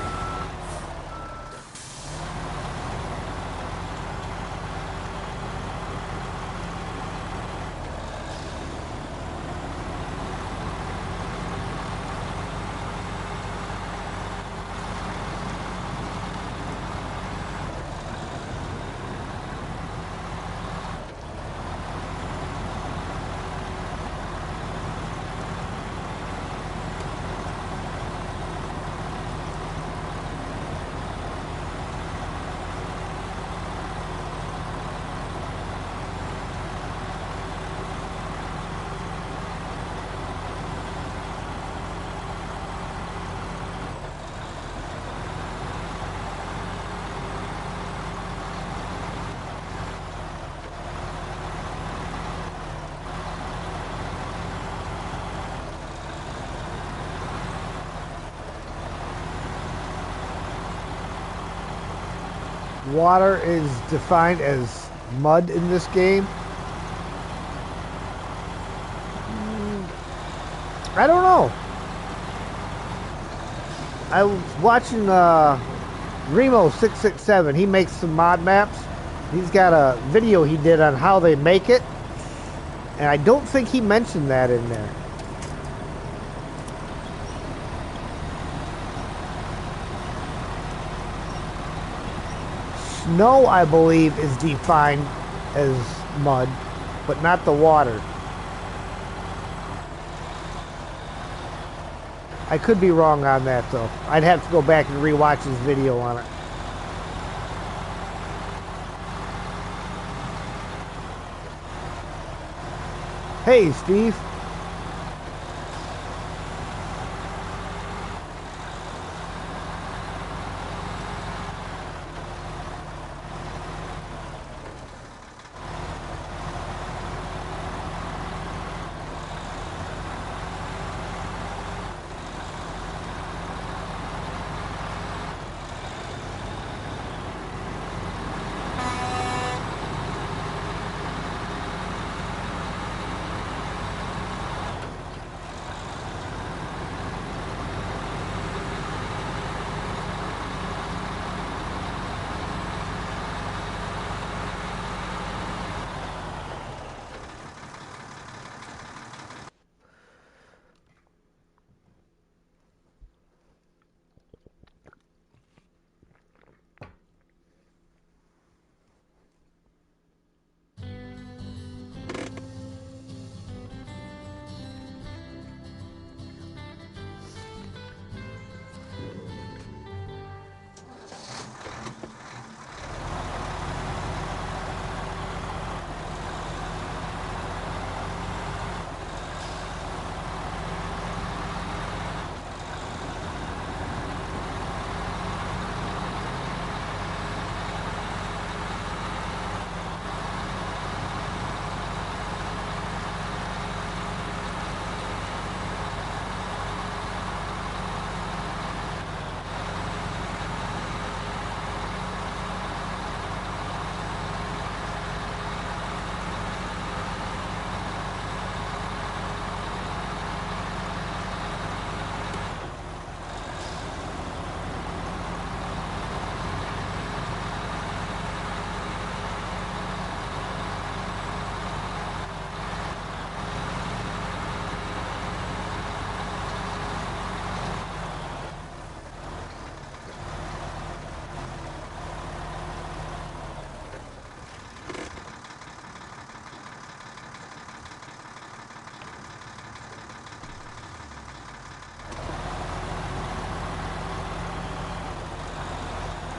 Water is defined as mud in this game. I don't know. I was watching Remo667. He makes some mod maps. He's got a video he did on how they make it. And I don't think he mentioned that in there. Snow, I believe, is defined as mud, but not the water. I could be wrong on that, though. I'd have to go back and rewatch his video on it. Hey, Steve.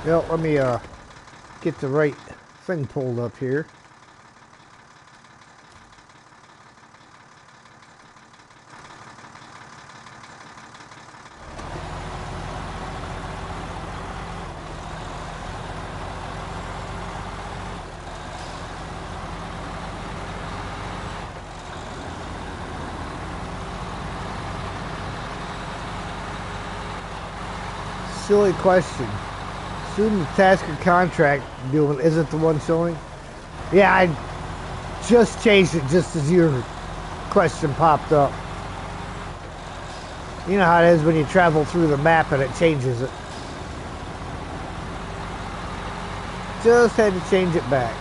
Well, let me get the right thing pulled up here. Silly question. Assume the task or contract doing isn't the one showing. Yeah, I just changed it just as your question popped up. You know how it is when you travel through the map and it changes it. Just had to change it back.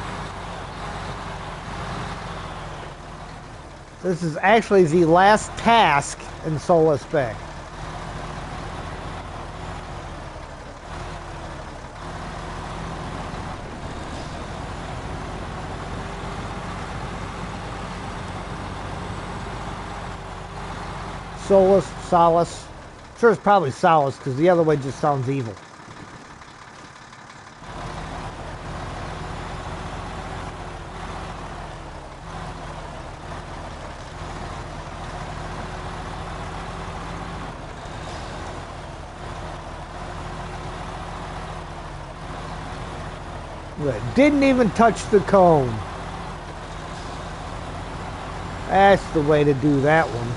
This is actually the last task in Solace Bay. Solace. Sure, it's probably Solace because the other way just sounds evil. Didn't even touch the cone. That's the way to do that one.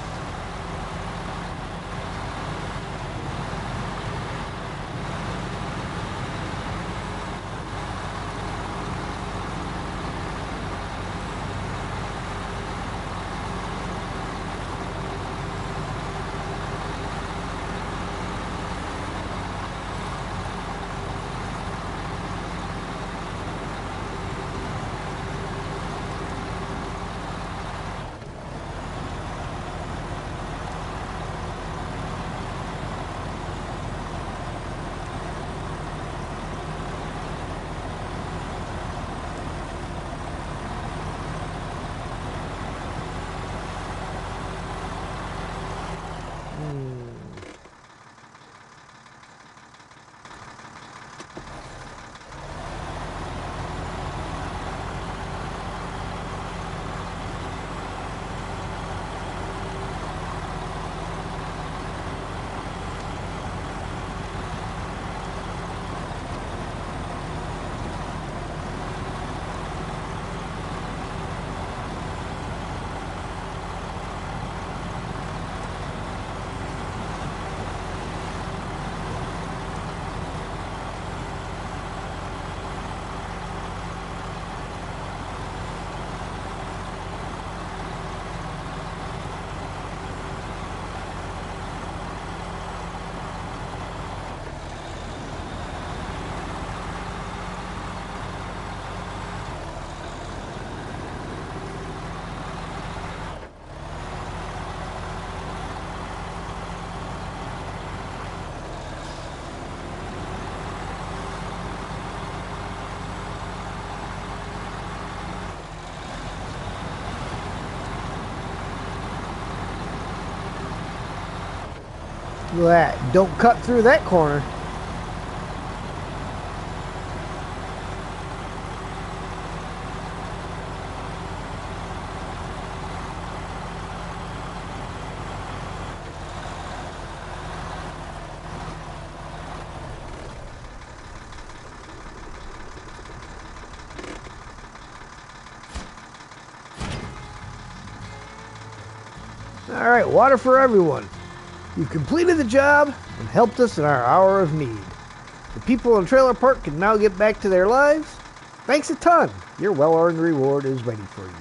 Look at that. Don't cut through that corner. All right, water for everyone. You've completed the job and helped us in our hour of need. The people in Trailer Park can now get back to their lives. Thanks a ton. Your well-earned reward is waiting for you.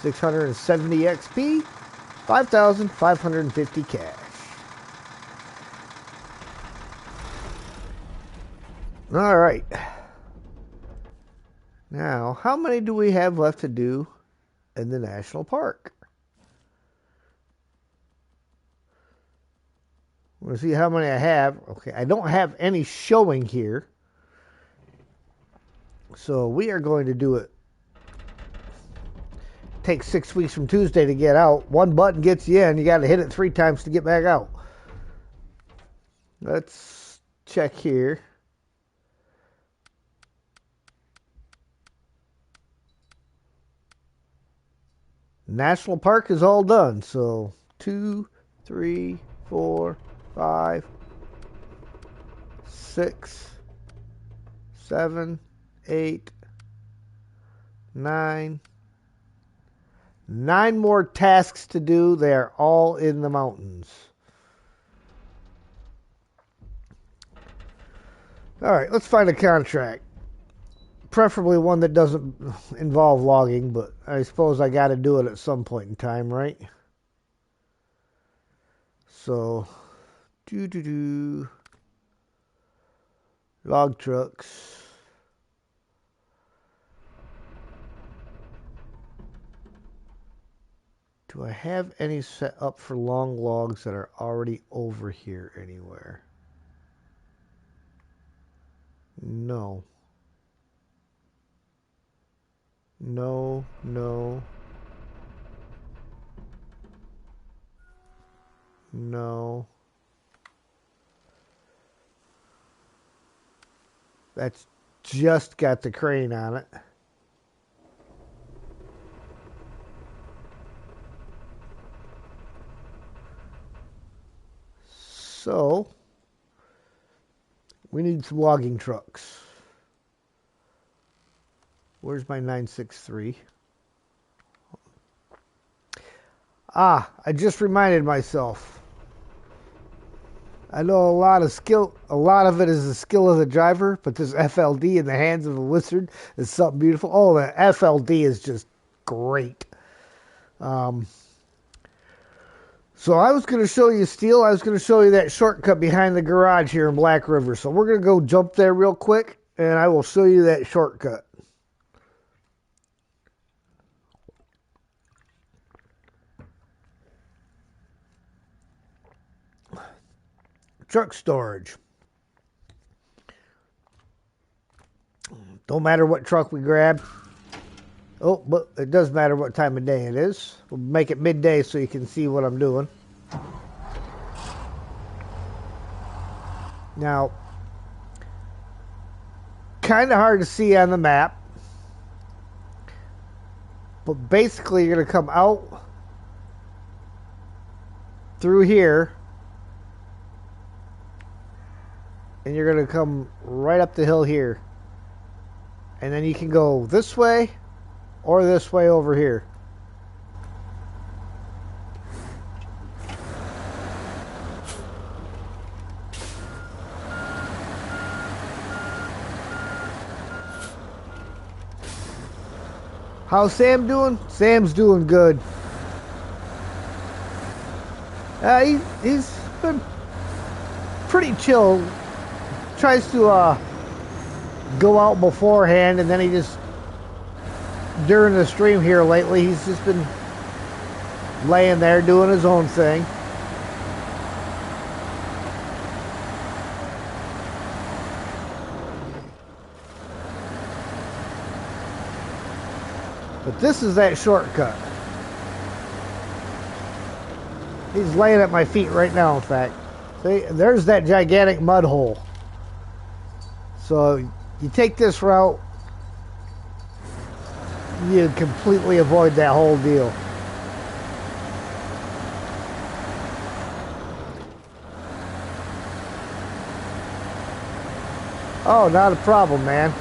670 XP, 5,550 cash. All right. Now, how many do we have left to do in the national park? We'll see how many I have. Okay, I don't have any showing here. So we are going to do it. Takes 6 weeks from Tuesday to get out. One button gets you in. You got to hit it 3 times to get back out. Let's check here. National Park is all done. So 2, 3, 4, 5, 6, 7, 8, 9. 9 more tasks to do. They are all in the mountains. All right, let's find a contract. Preferably one that doesn't involve logging, but I suppose I got to do it at some point in time, right? So, log trucks. Do I have any set up for long logs that are already over here anywhere? No. No, no. No. That's just got the crane on it. So, we need some logging trucks. Where's my 963? I just reminded myself. I know a lot of it is the skill of the driver, but this FLD in the hands of the wizard is something beautiful. Oh, the FLD is just great. So I was going to show you Steel. I was going to show you that shortcut behind the garage here in Black River. So we're going to go jump there real quick, and I will show you that shortcut. Truck storage. Don't matter what truck we grab. Oh, but it does matter what time of day it is. We'll make it midday so you can see what I'm doing. Now, kind of hard to see on the map, but basically you're going to come out through here, and you're going to come right up the hill here. And then you can go this way or this way over here. How's Sam doing? Sam's doing good. He's been pretty chill. Tries to go out beforehand, and then he just, during the stream here lately, he's just been laying there doing his own thing. But this is that shortcut. He's laying at my feet right now, in fact. See, there's that gigantic mud hole. So you take this route, you completely avoid that whole deal. Oh, not a problem, man.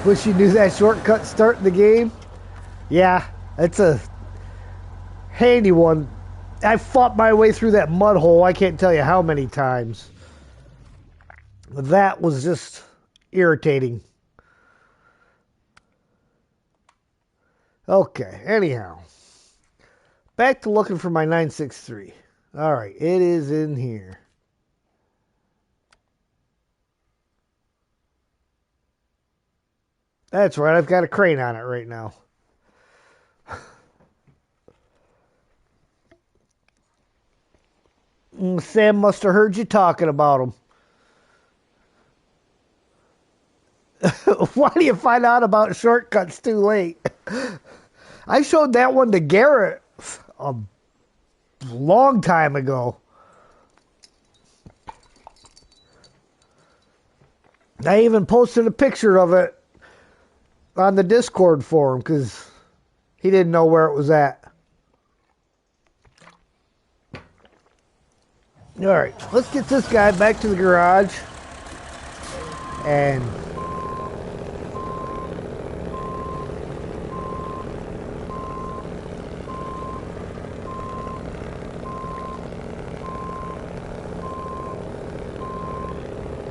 Wish you knew that shortcut starting the game. Yeah, it's a handy one. I fought my way through that mud hole I can't tell you how many times. That was just irritating. Okay, anyhow. Back to looking for my 963. Alright, it is in here. That's right, I've got a crane on it right now. Sam must have heard you talking about him. Why do you find out about shortcuts too late? I showed that one to Garrett a long time ago. I even posted a picture of it on the Discord forum because he didn't know where it was at. All right, let's get this guy back to the garage and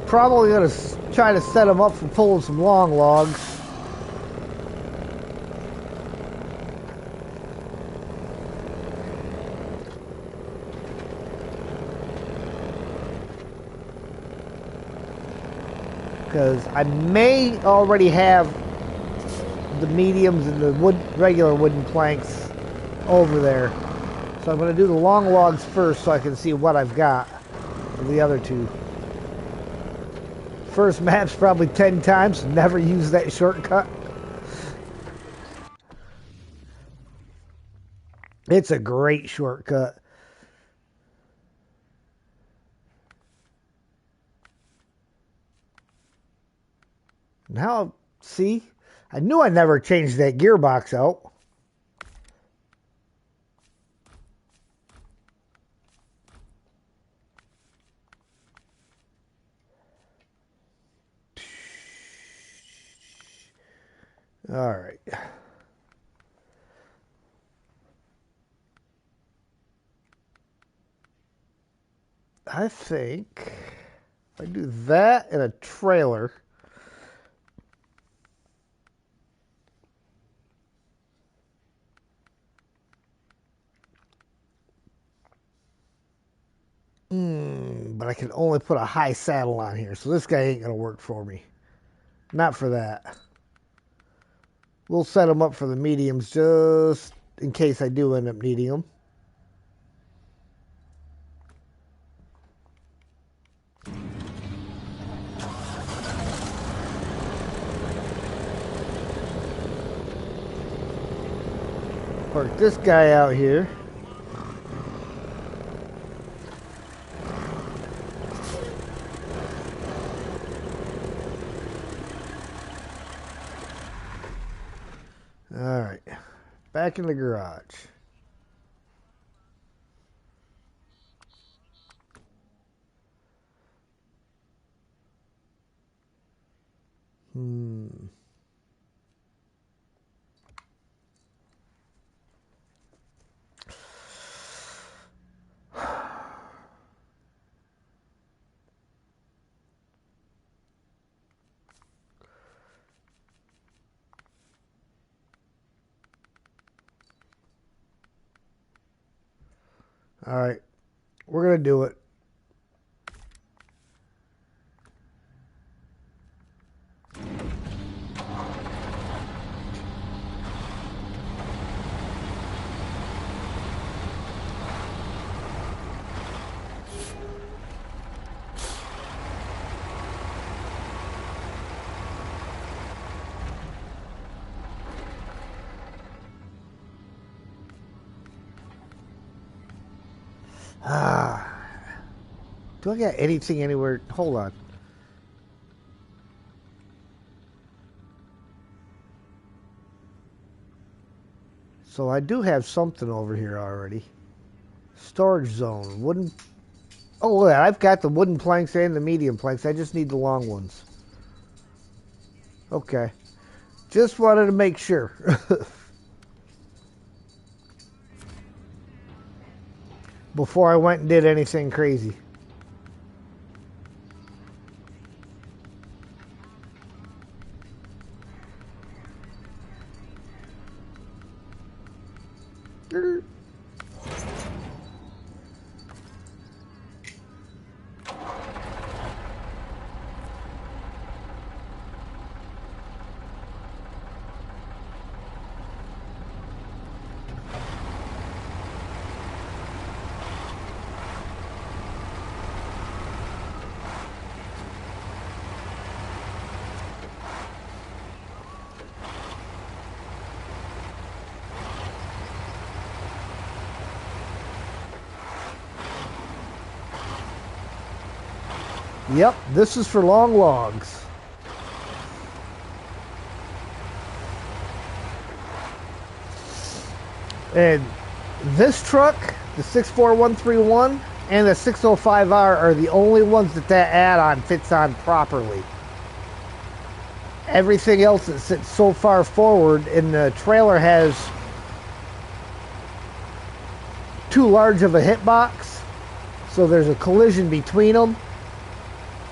probably going to try to set him up for pulling some long logs. Because I may already have the mediums and the regular wooden planks over there. So I'm going to do the long logs first so I can see what I've got for the other two. First map's probably 10 times. Never use that shortcut. It's a great shortcut. Now, see? I knew I never changed that gearbox out. All right. I think if I do that in a trailer, but I can only put a high saddle on here, so this guy ain't going to work for me. Not for that. We'll set them up for the mediums just in case I do end up needing them. Park this guy out here. All right, back in the garage. All right, we're going to do it. Do I got anything anywhere? Hold on. So I do have something over here already. Storage zone. Wooden. Oh, yeah, I've got the wooden planks and the medium planks. I just need the long ones. Okay. Just wanted to make sure. Before I went and did anything crazy. Yep, this is for long logs. And this truck, the 64131 and the 605R are the only ones that add-on fits on properly. Everything else that sits so far forward and the trailer has too large of a hitbox, so there's a collision between them,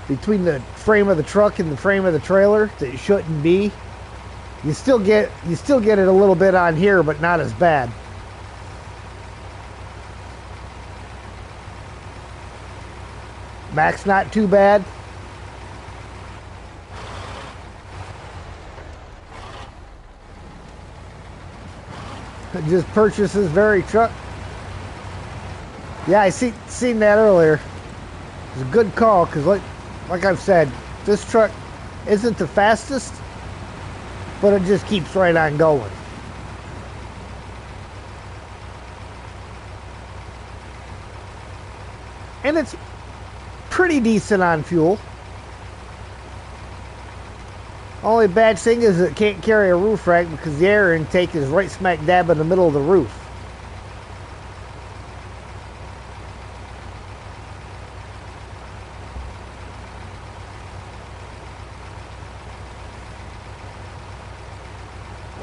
between the frame of the truck and the frame of the trailer that it shouldn't be. You still get it a little bit on here, but not as bad. Back's not too bad. I just purchased this very truck. Yeah, I seen that earlier. It's a good call because, like I've said, this truck isn't the fastest, but it just keeps right on going. And it's pretty decent on fuel. Only bad thing is it can't carry a roof rack because the air intake is right smack dab in the middle of the roof.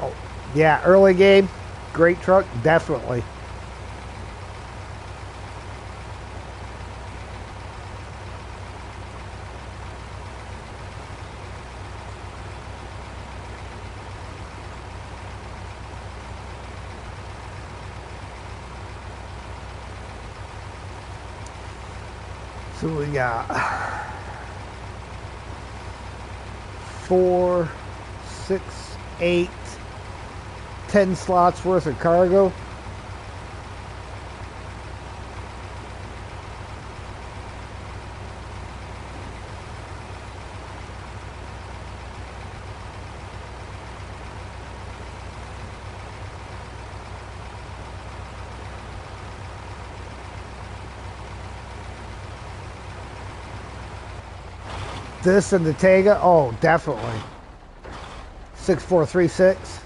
Oh, yeah, early game, great truck, definitely. So we got 4, 6, 8, 10 slots worth of cargo. This and the Tega, oh, definitely. 6436.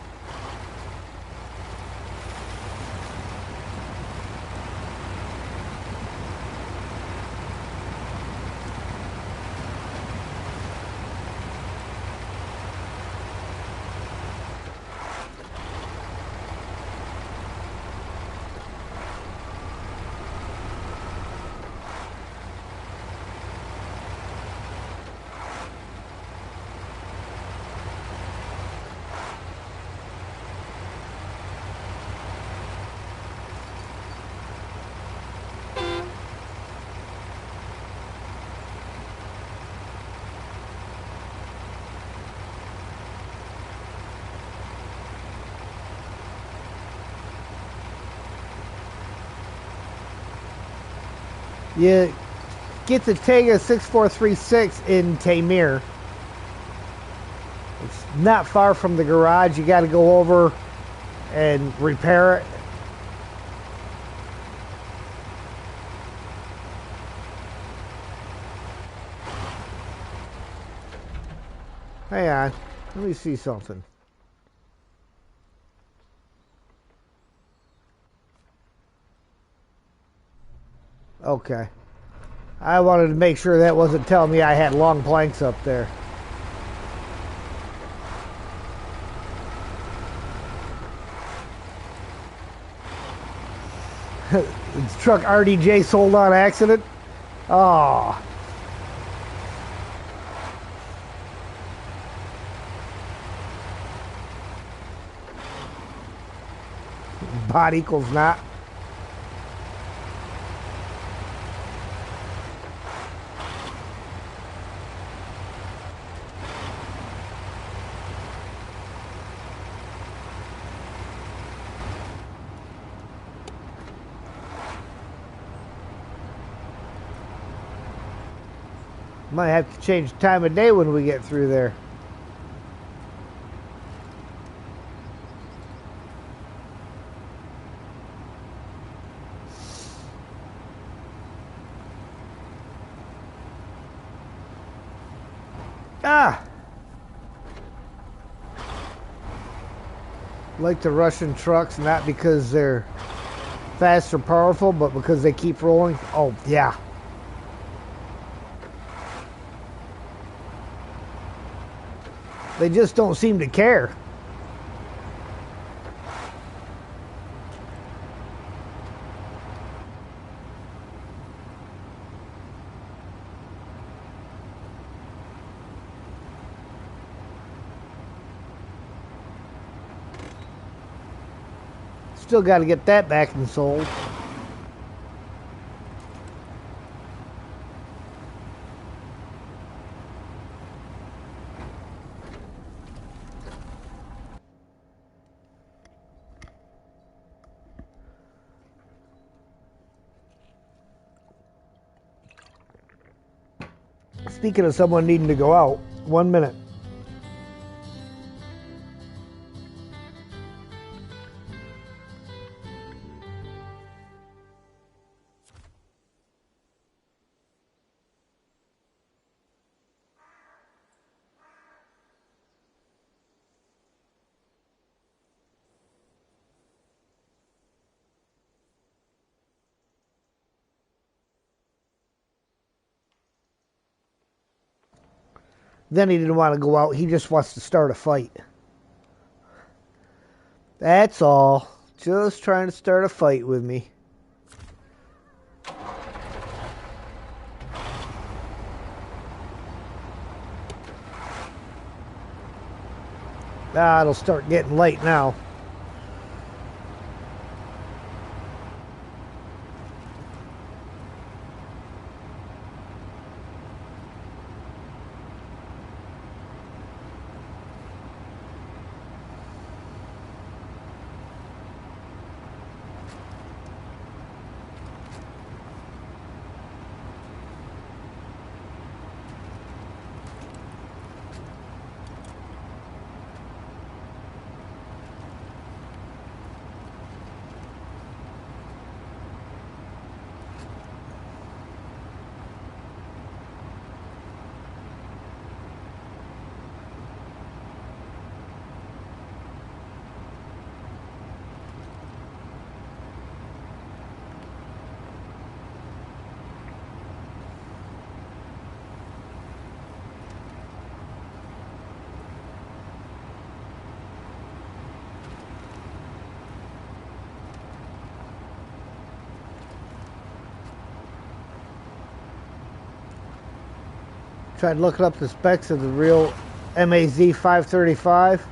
You get the Tega 6436 in Tamir. It's not far from the garage. You got to go over and repair it. Hang on, let me see something. Okay. I wanted to make sure that wasn't telling me I had long planks up there. This truck RDJ sold on accident? Oh. Bot equals not. Might have to change the time of day when we get through there. Ah! Like the Russian trucks, not because they're fast or powerful, but because they keep rolling. Oh, yeah. They just don't seem to care. Still got to get that back and sold. Speaking of someone needing to go out, 1 minute. Then he didn't want to go out. He just wants to start a fight. That's all. Just trying to start a fight with me. Ah, it'll start getting late now. Tried looking up the specs of the real MAZ 535.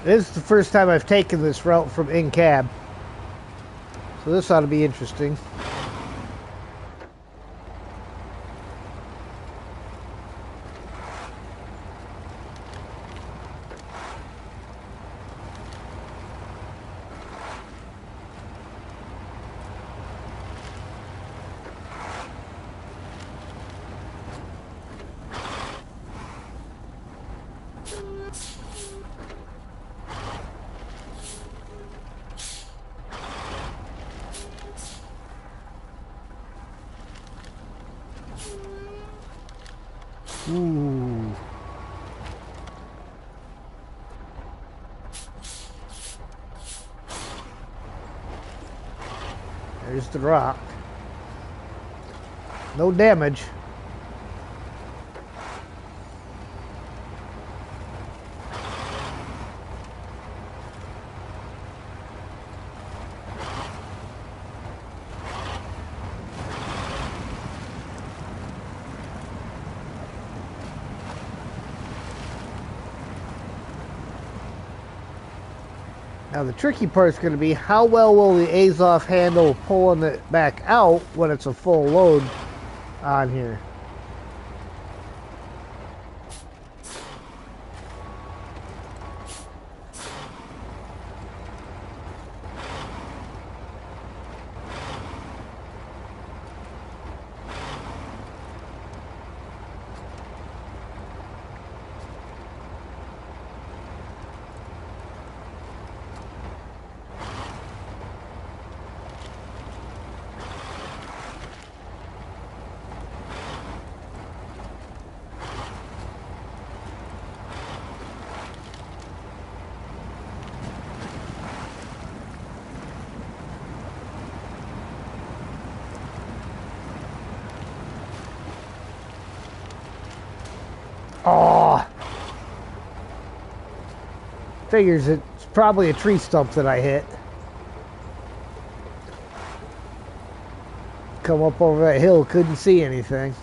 This is the first time I've taken this route from in-cab. So this ought to be interesting. Ooh. There's the rock. No damage. Now the tricky part is going to be how well will the Azov handle pulling it back out when it's a full load on here. Oh, figures it's probably a tree stump that I hit. Come up over that hill, couldn't see anything.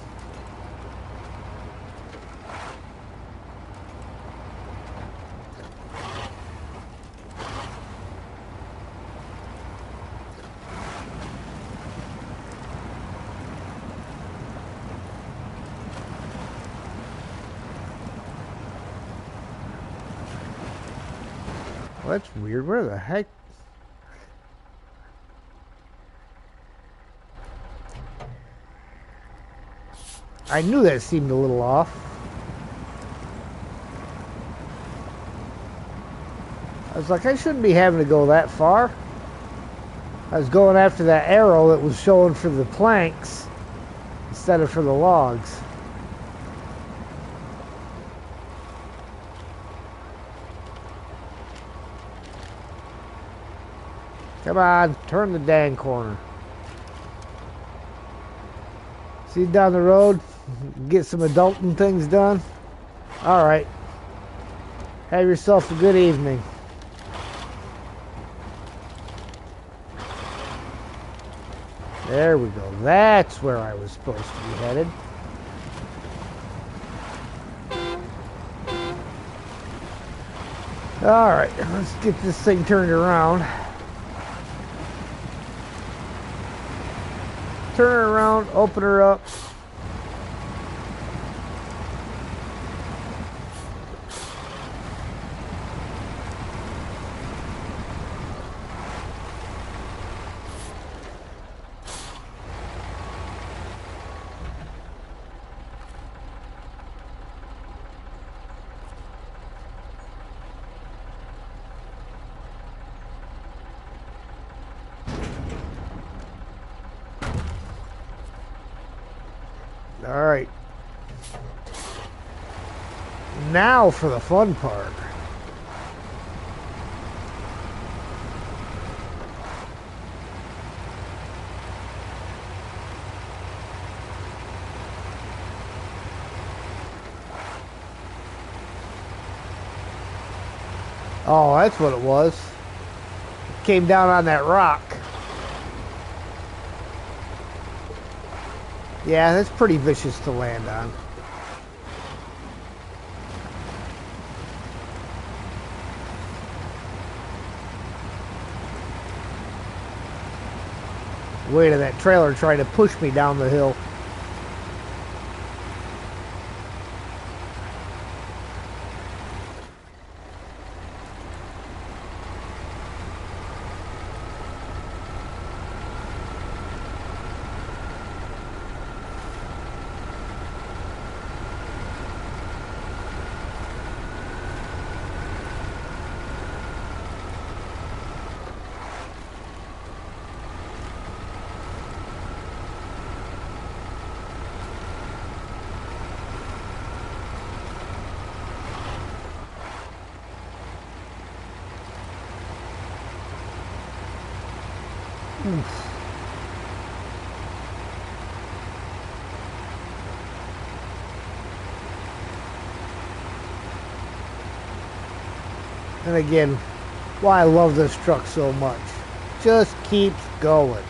Well, that's weird. Where the heck? I knew that seemed a little off. I was like, I shouldn't be having to go that far. I was going after that arrow that was showing for the planks instead of for the logs. Come on, turn the dang corner. See you down the road? Get some adulting things done? Alright. Have yourself a good evening. There we go. That's where I was supposed to be headed. Alright, let's get this thing turned around. Turn her around, open her up. All right. Now for the fun part. Oh, that's what it was. It came down on that rock. Yeah, that's pretty vicious to land on. Weight of that trailer trying to push me down the hill. Oof. And again, why I love this truck so much. Just keeps going.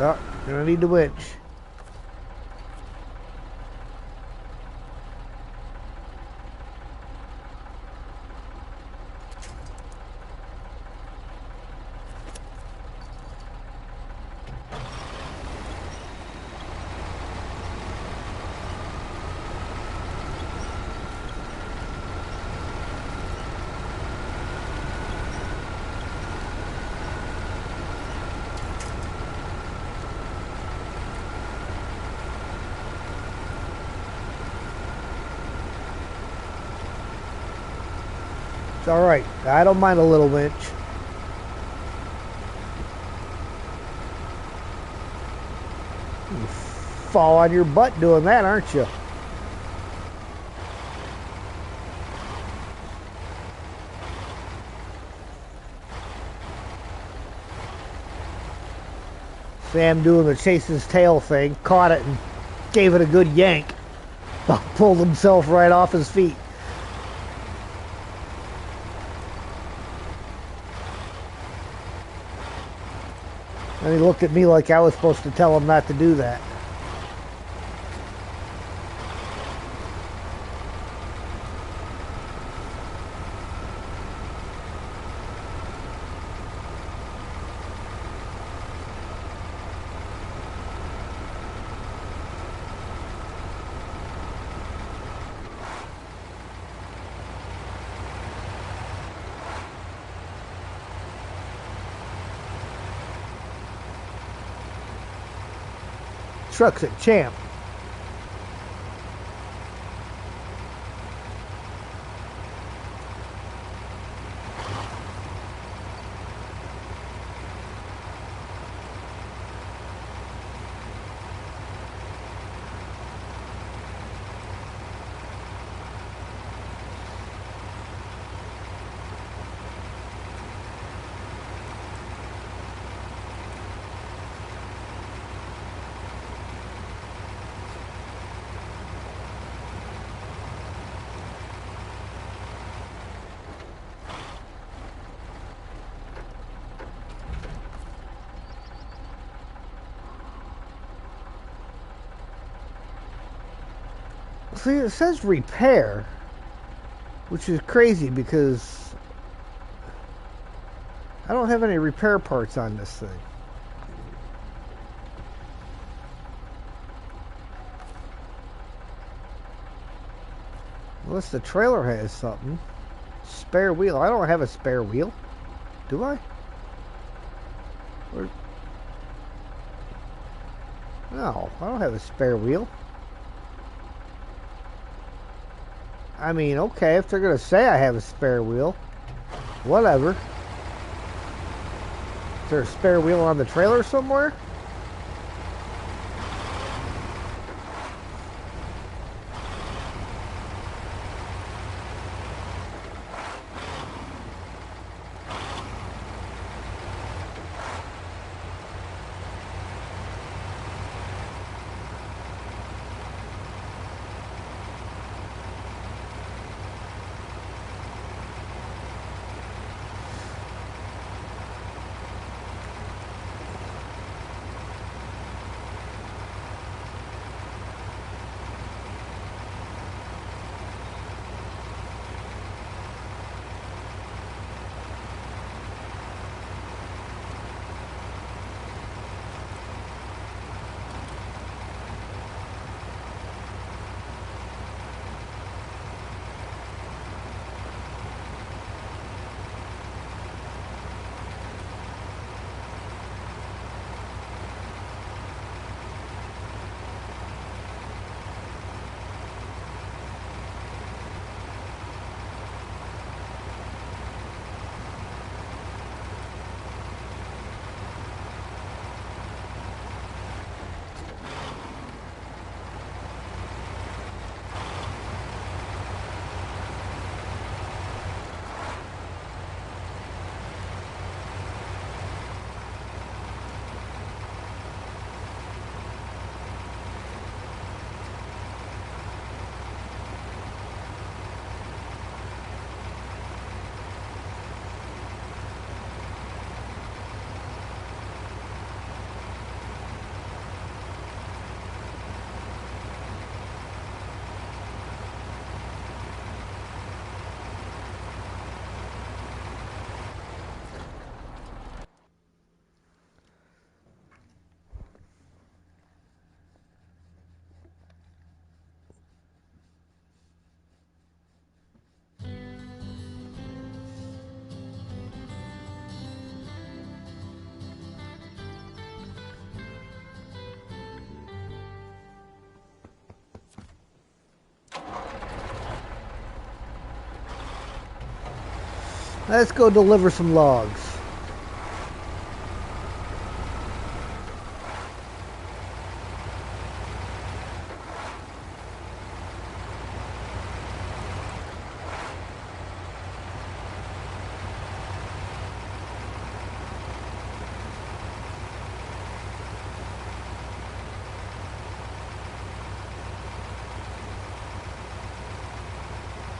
Oh, gonna need the winch. It's alright. I don't mind a little winch. You fall on your butt doing that, aren't you? Sam doing the chase his tail thing, caught it and gave it a good yank. Pulled himself right off his feet. And he looked at me like I was supposed to tell him not to do that. Truck's a champ. See, it says repair, which is crazy because I don't have any repair parts on this thing. Unless the trailer has something. Spare wheel. I don't have a spare wheel. Do I? Or... No, I don't have a spare wheel. I mean, okay, if they're going to say I have a spare wheel, whatever. Is there a spare wheel on the trailer somewhere? Let's go deliver some logs.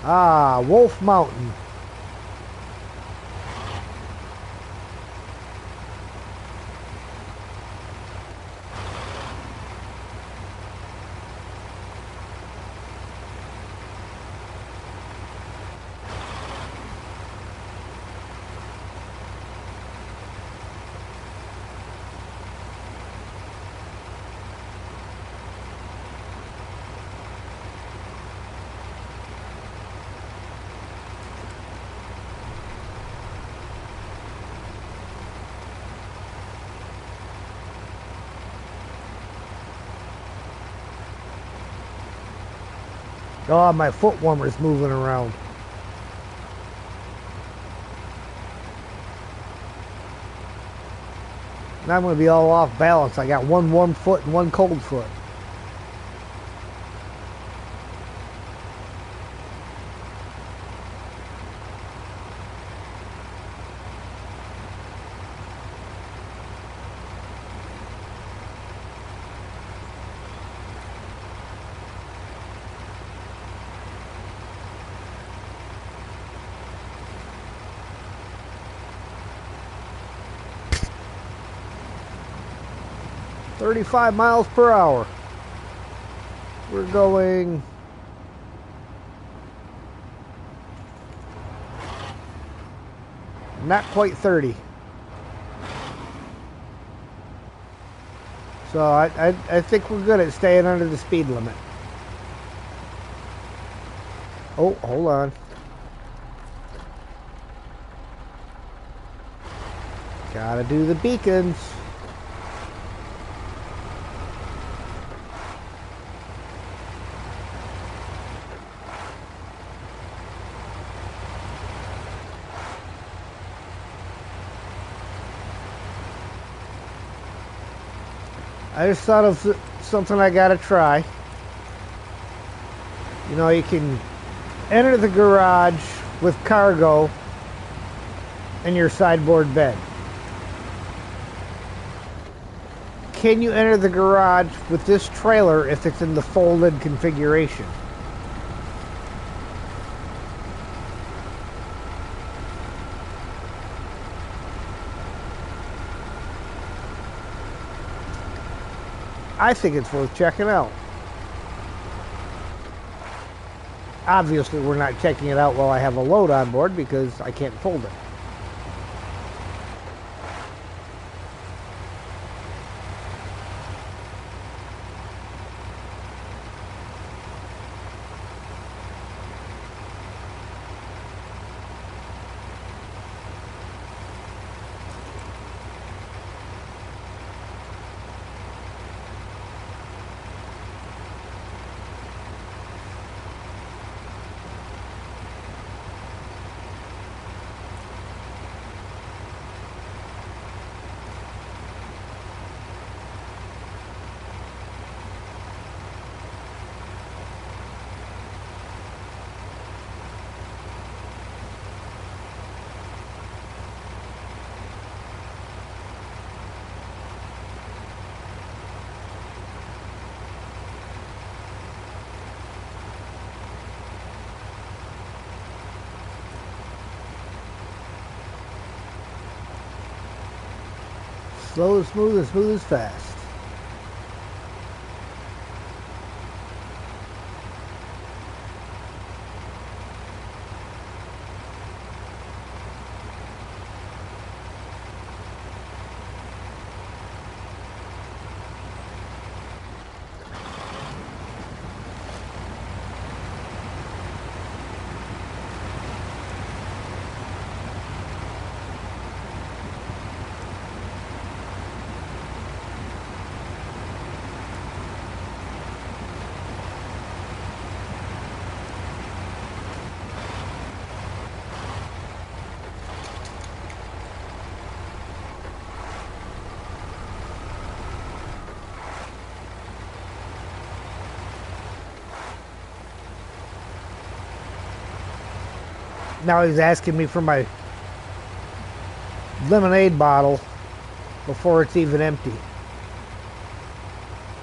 Ah, Wolf Mountain. Oh, my foot warmer's moving around. Now I'm going to be all off balance. I got one warm foot and one cold foot. "35 miles per hour. We're going not quite 30. So I think we're good at staying under the speed limit. Oh, hold on. Gotta do the beacons. I just thought of something I gotta try. You know, you can enter the garage with cargo and your sideboard bed. Can you enter the garage with this trailer if it's in the folded configuration? I think it's worth checking out. Obviously, we're not checking it out while I have a load on board because I can't fold it. Slow is smooth and smooth is fast. Now he's asking me for my lemonade bottle before it's even empty.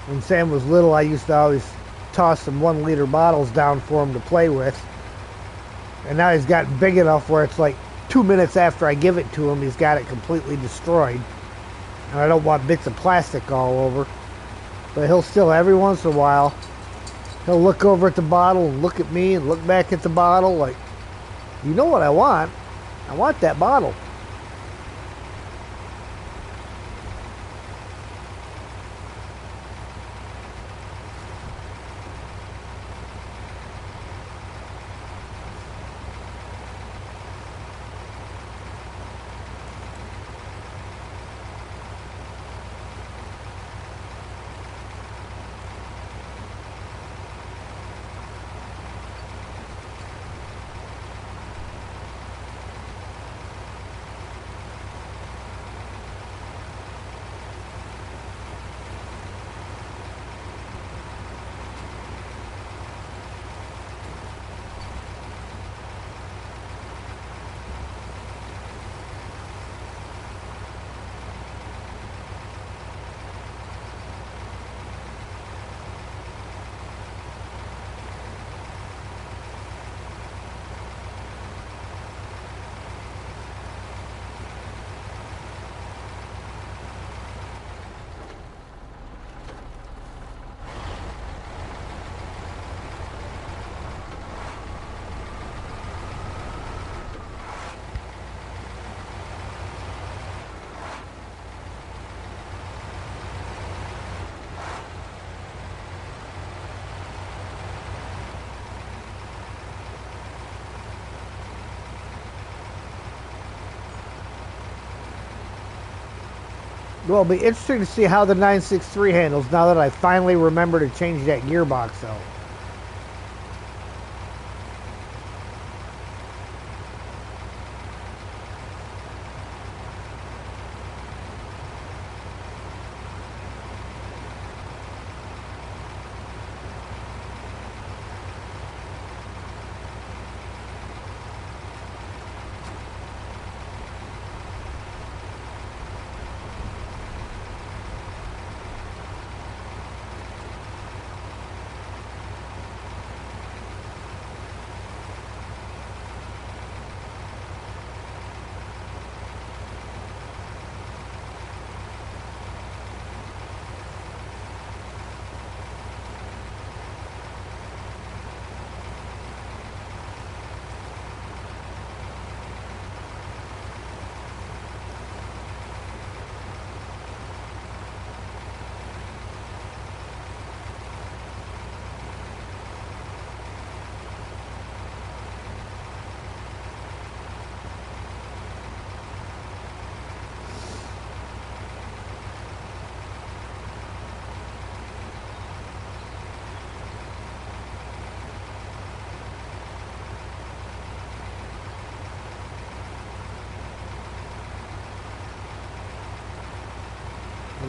When Sam was little, I used to always toss some 1 liter bottles down for him to play with. And now he's gotten big enough where it's like 2 minutes after I give it to him, he's got it completely destroyed. And I don't want bits of plastic all over. But he'll still, every once in a while, he'll look over at the bottle and look at me and look back at the bottle like, you know what I want? I want that bottle. Well, it'll be interesting to see how the 963 handles now that I finally remember to change that gearbox out.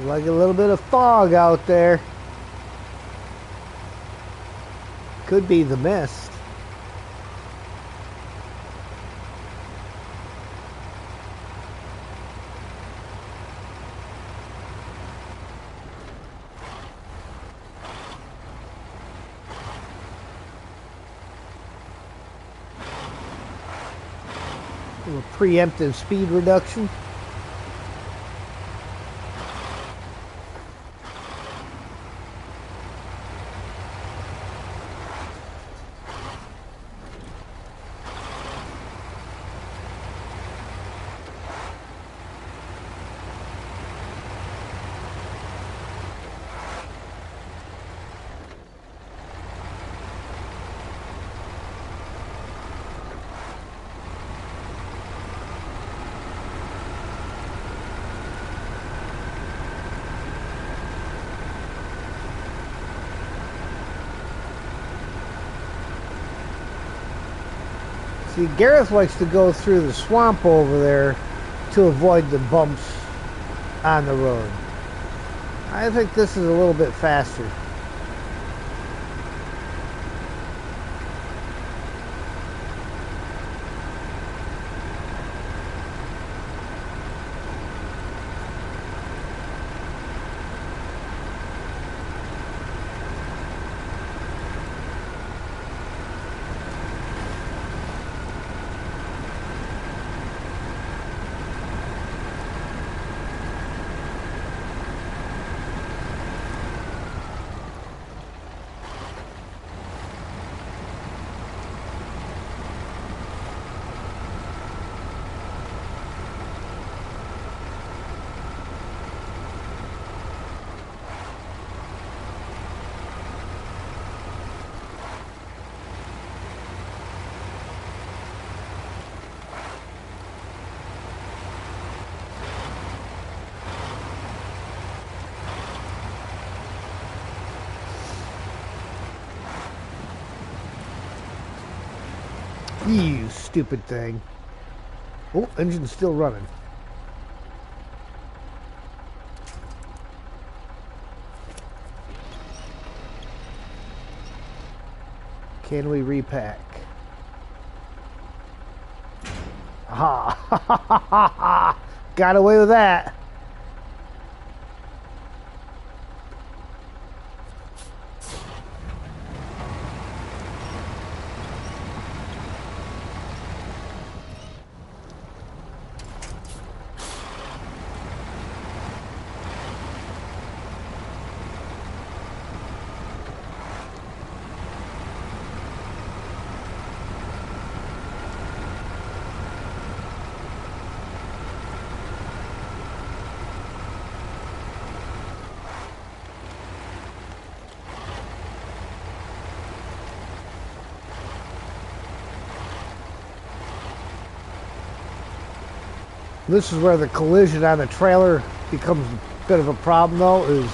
Like a little bit of fog out there. Could be the mist. A little preemptive speed reduction. See, Gareth likes to go through the swamp over there to avoid the bumps on the road. I think this is a little bit faster. You stupid thing. Oh, engine's still running. Can we repack? Ha! Got away with that. This is where the collision on the trailer becomes a bit of a problem, though, is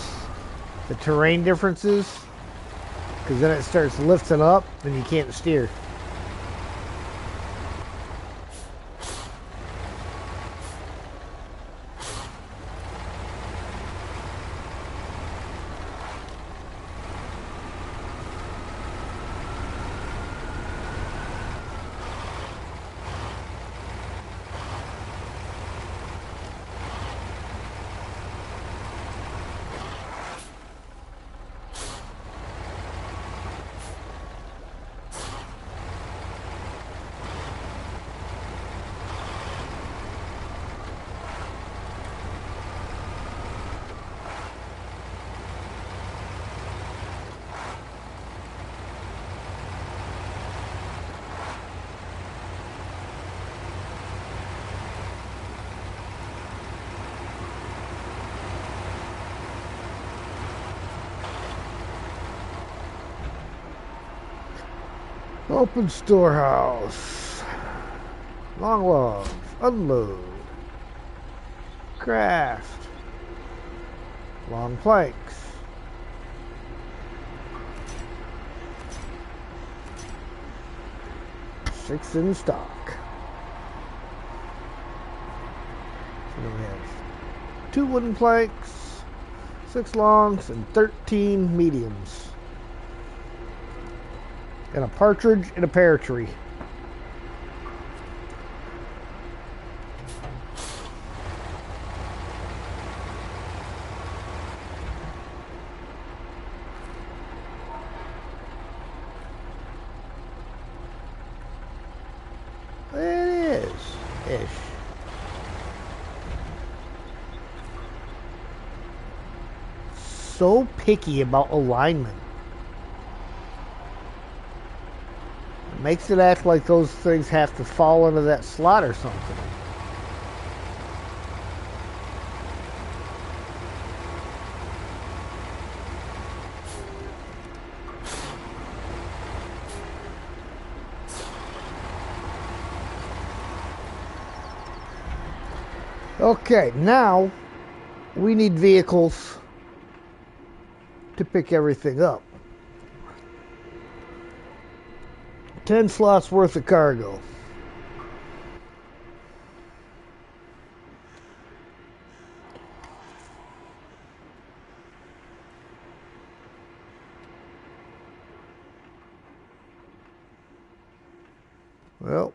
the terrain differences. Because then it starts lifting up and you can't steer. Open storehouse. Long logs. Unload. Craft. Long planks. Six in stock. So we have 2 wooden planks, 6 longs, and 13 mediums. And a partridge and a pear tree. It is ish. So picky about alignment. Makes it act like those things have to fall into that slot or something. Okay, now we need vehicles to pick everything up. 10 slots worth of cargo. Well,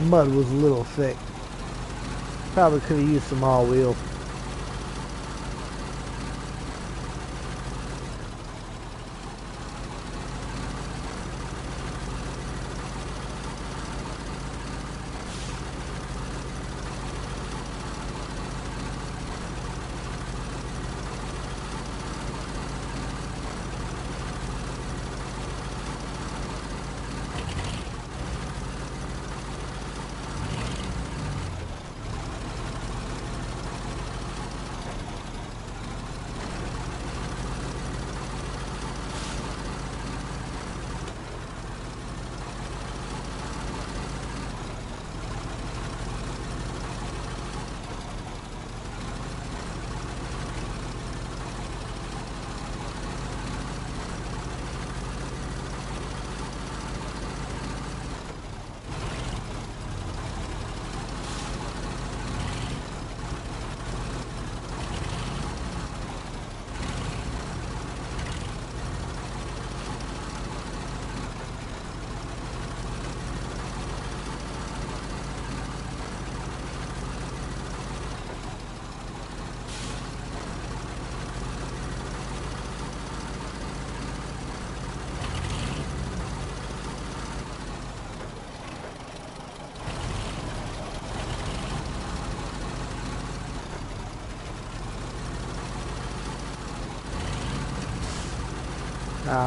Mud was a little thick. Probably could have used some all-wheel.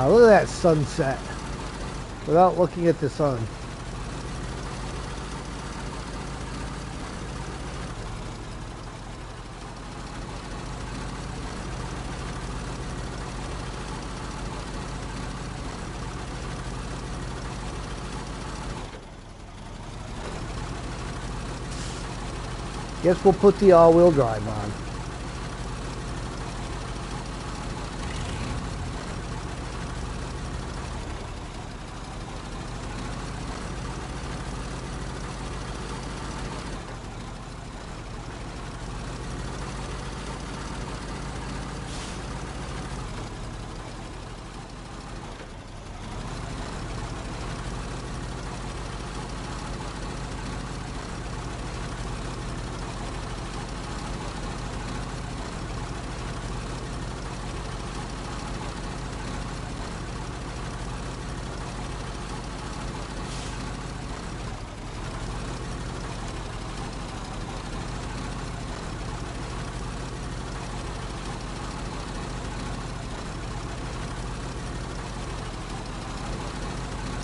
Look at that sunset without looking at the sun. Guess we'll put the all-wheel drive on.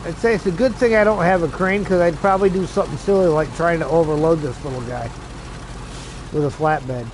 I'd say it's a good thing I don't have a crane, because I'd probably do something silly like trying to overload this little guy with a flatbed.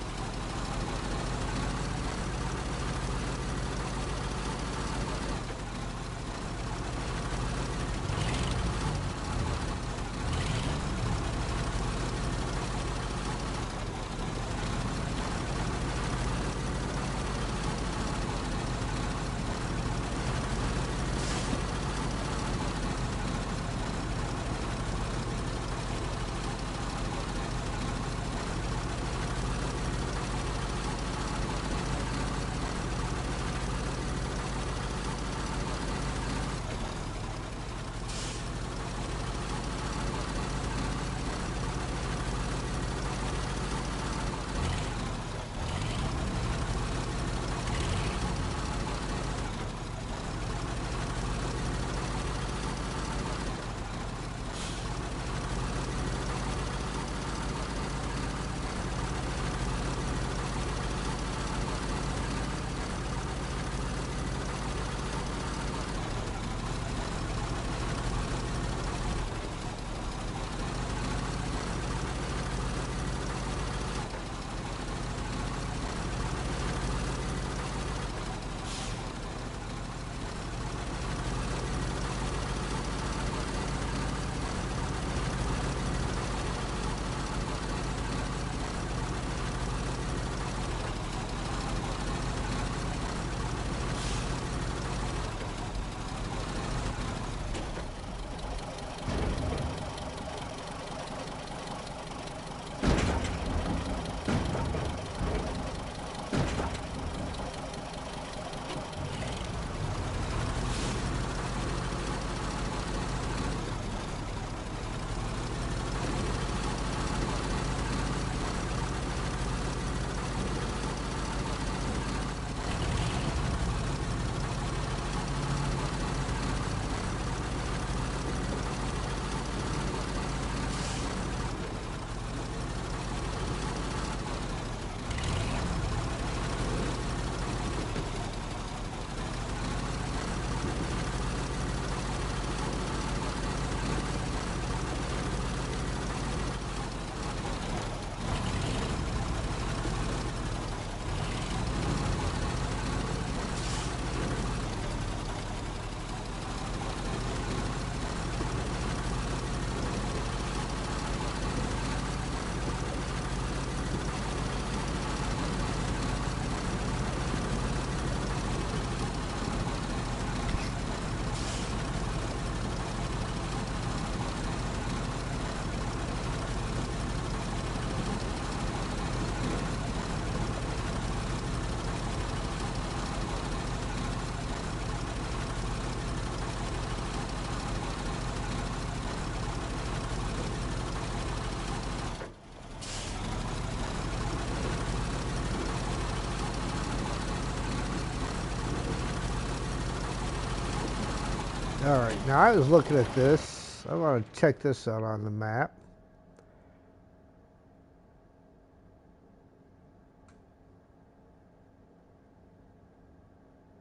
Alright, now I was looking at this. I want to check this out on the map.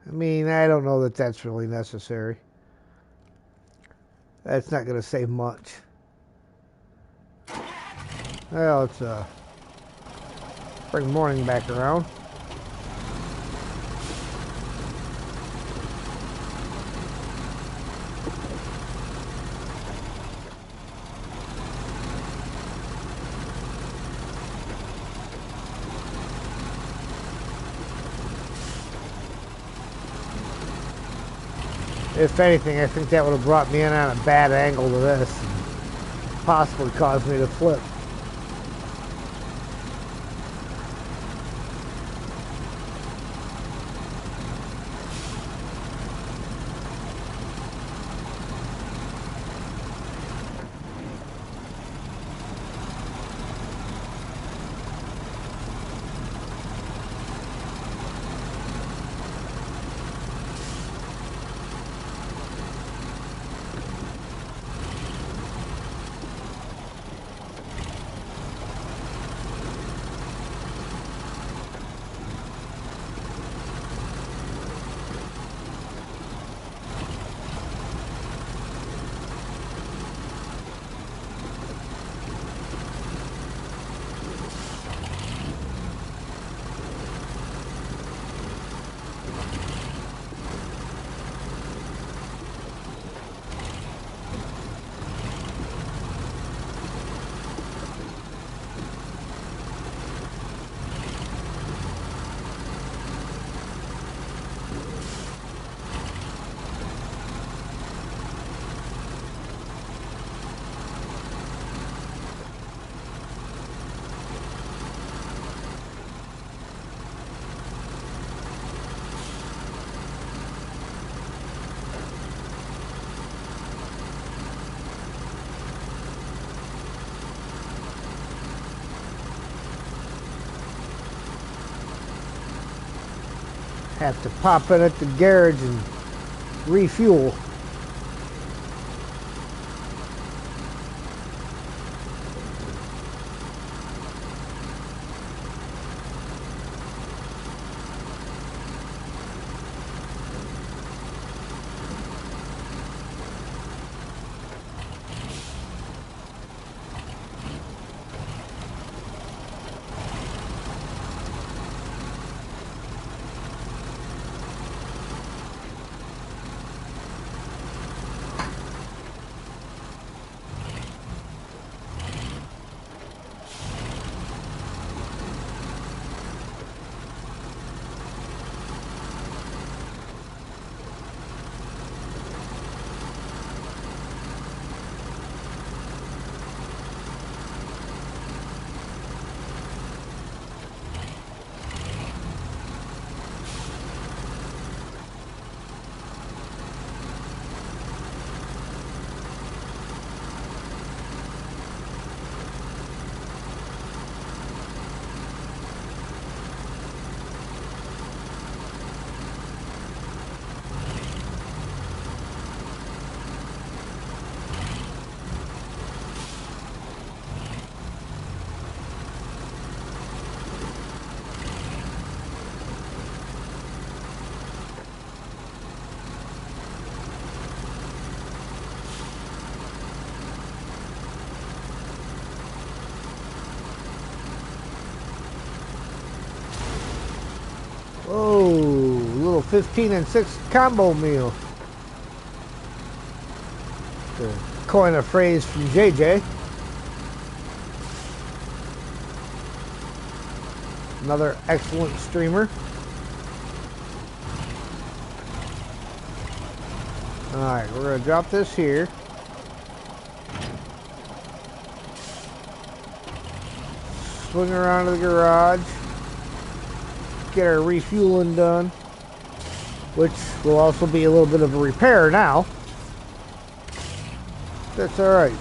I mean, I don't know that that's really necessary. That's not going to save much. Well, let's bring morning back around. If anything, I think that would have brought me in on a bad angle to this and possibly caused me to flip. Have to pop in at the garage and refuel. Oh, little 15 and 6 combo meal. To coin a phrase from JJ. Another excellent streamer. Alright, we're going to drop this here. Swing around to the garage. Get our refueling done, which will also be a little bit of a repair now. That's all right.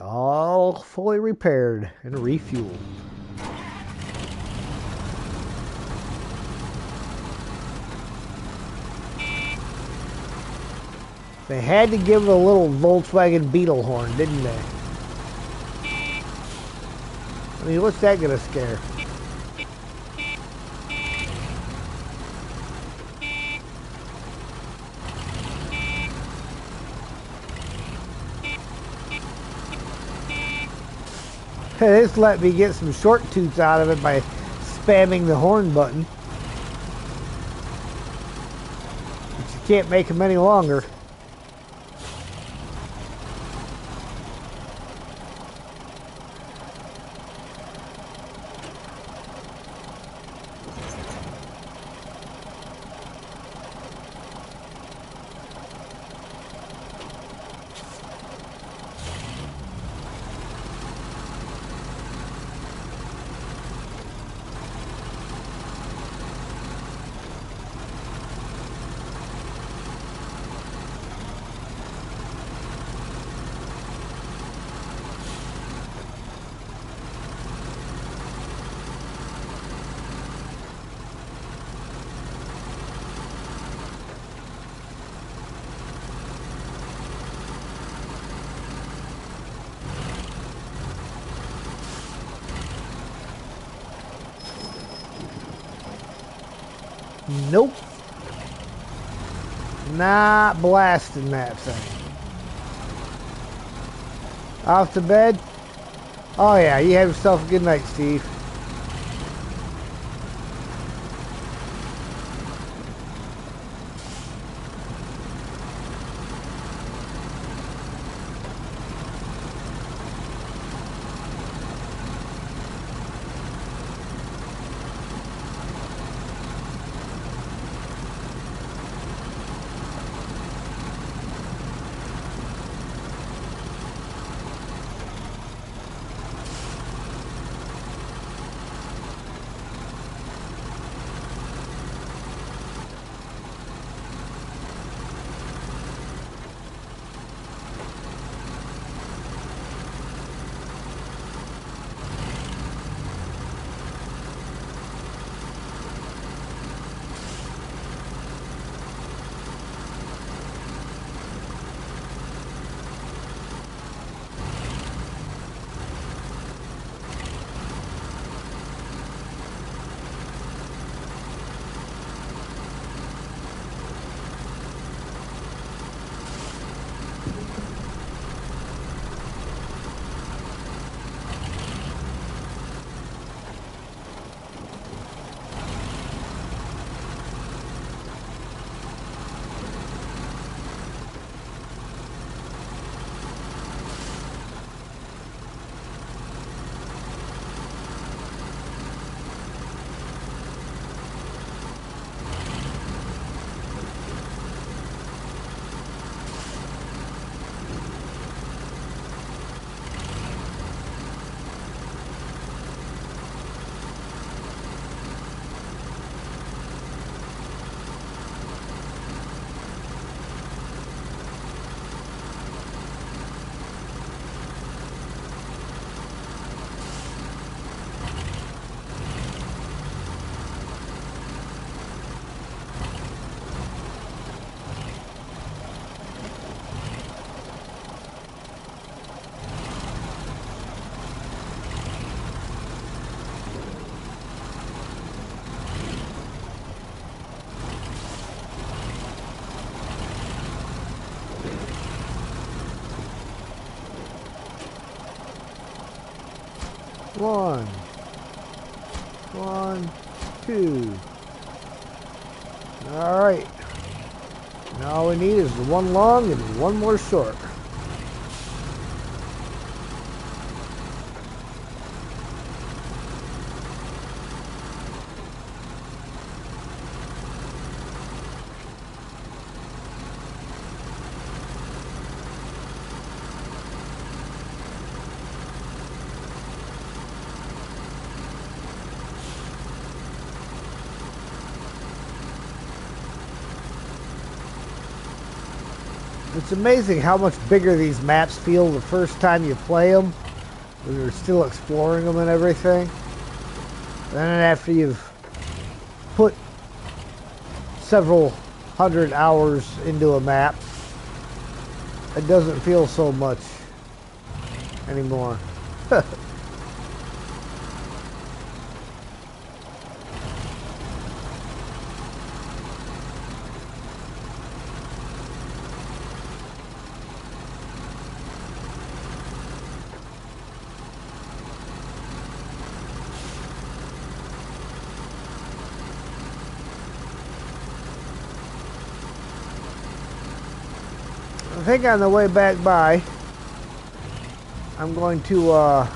All fully repaired and refueled. They had to give it a little Volkswagen Beetle horn, didn't they? I mean, what's that gonna scare? They just let me get some short toots out of it by spamming the horn button. But you can't make them any longer. Nope. Not blasting that thing. Off to bed? Oh yeah, you have yourself a good night, Steve. One, 2. All right. Now all we need is the one long and one more short. It's amazing how much bigger these maps feel the first time you play them, when you're still exploring them and everything. Then after you've put several hundred hours into a map, it doesn't feel so much anymore. I think on the way back by, I'm going to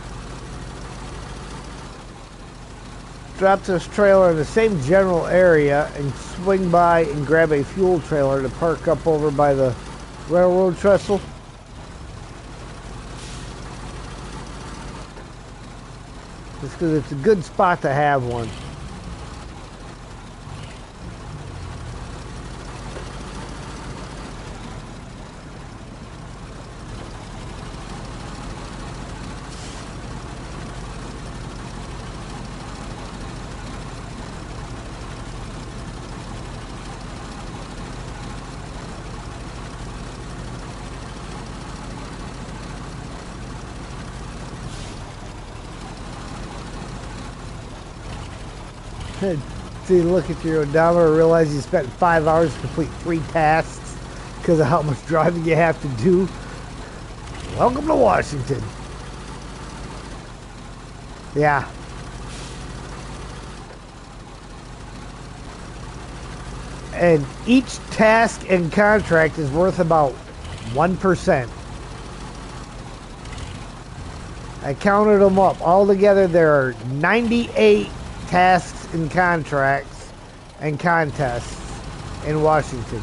drop this trailer in the same general area and swing by and grab a fuel trailer to park up over by the railroad trestle. Just because it's a good spot to have one. See, look at your odometer and realize you spent 5 hours to complete 3 tasks because of how much driving you have to do. Welcome to Washington. Yeah. And each task and contract is worth about 1%. I counted them up. Altogether, there are 98 tasks and contracts and contests in Washington.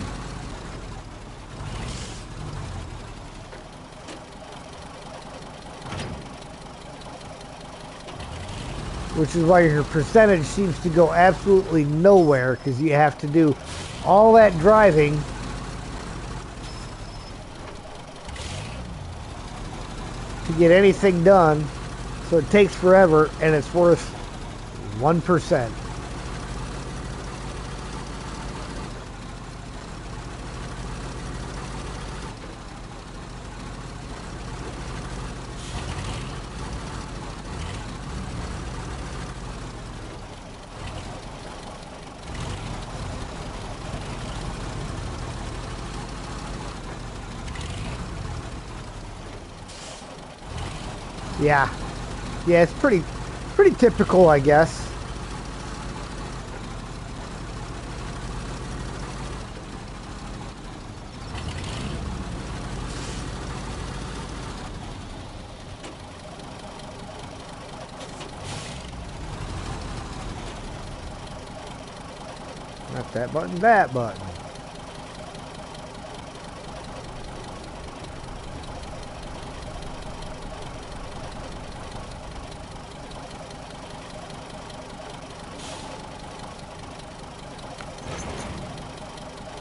Which is why your percentage seems to go absolutely nowhere, because you have to do all that driving to get anything done. So it takes forever, and it's worth 1%. Yeah. Yeah, it's pretty typical, I guess. Not that button, that button.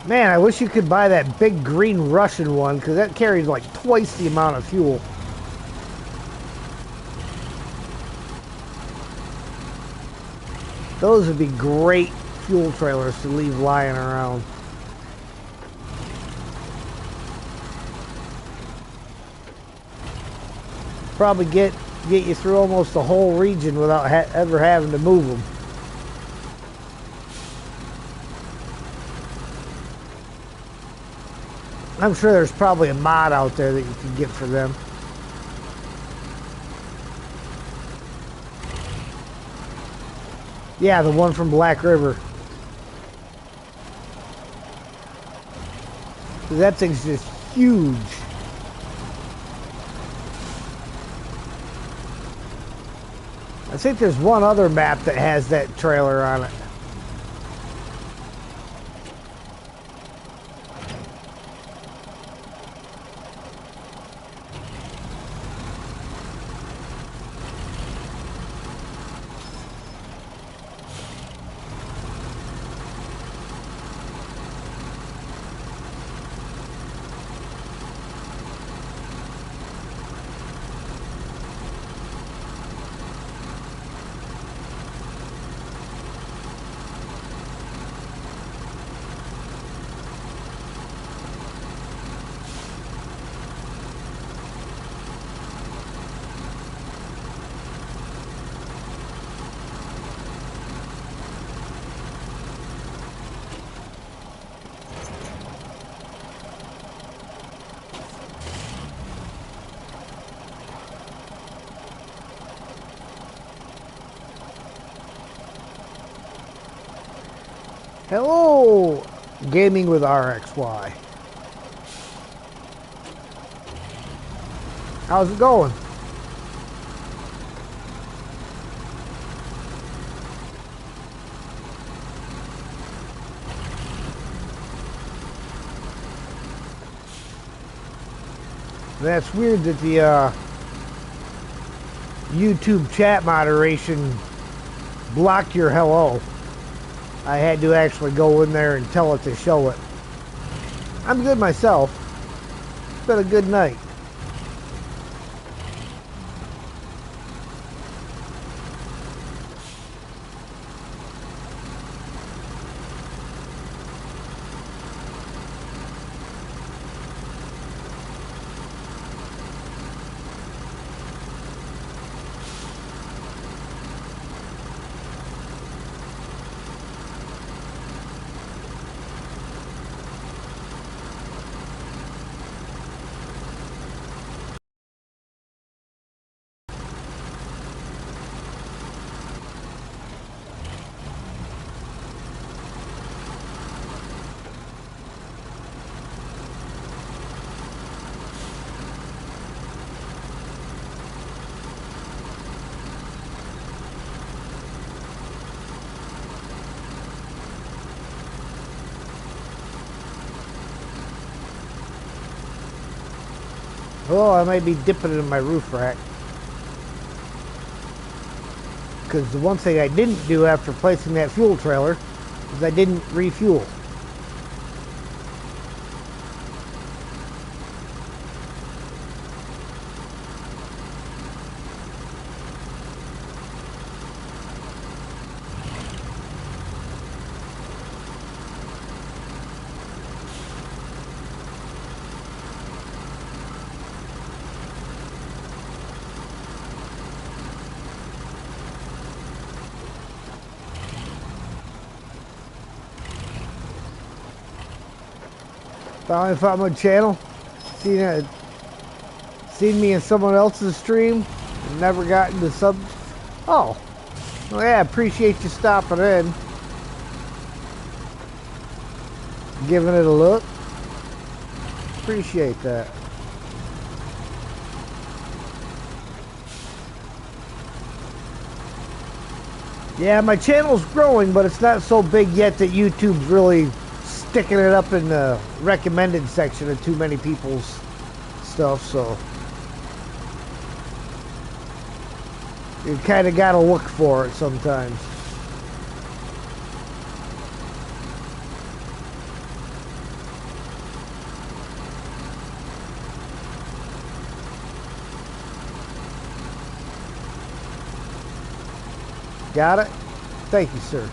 Man, I wish you could buy that big green Russian one, because that carries like twice the amount of fuel. Those would be great fuel trailers to leave lying around. Probably get you through almost the whole region without ever having to move them. I'm sure there's probably a mod out there that you can get for them. Yeah, the one from Black River. That thing's just huge. I think there's one other map that has that trailer on it. Hello, Gaming with RXY. How's it going? That's weird that the YouTube chat moderation blocked your hello. I had to actually go in there and tell it to show it. I'm good myself. It's been a good night. Oh, I might be dipping it in my roof rack. Because the one thing I didn't do after placing that fuel trailer is I didn't refuel. Finally found my channel. Seen me in someone else's stream. And never gotten the sub. Oh. Well, yeah, appreciate you stopping in. Giving it a look. Appreciate that. Yeah, my channel's growing, but it's not so big yet that YouTube's really sticking it up in the recommended section of too many people's stuff, so you kind of got to look for it sometimes. Got it? Thank you, sir.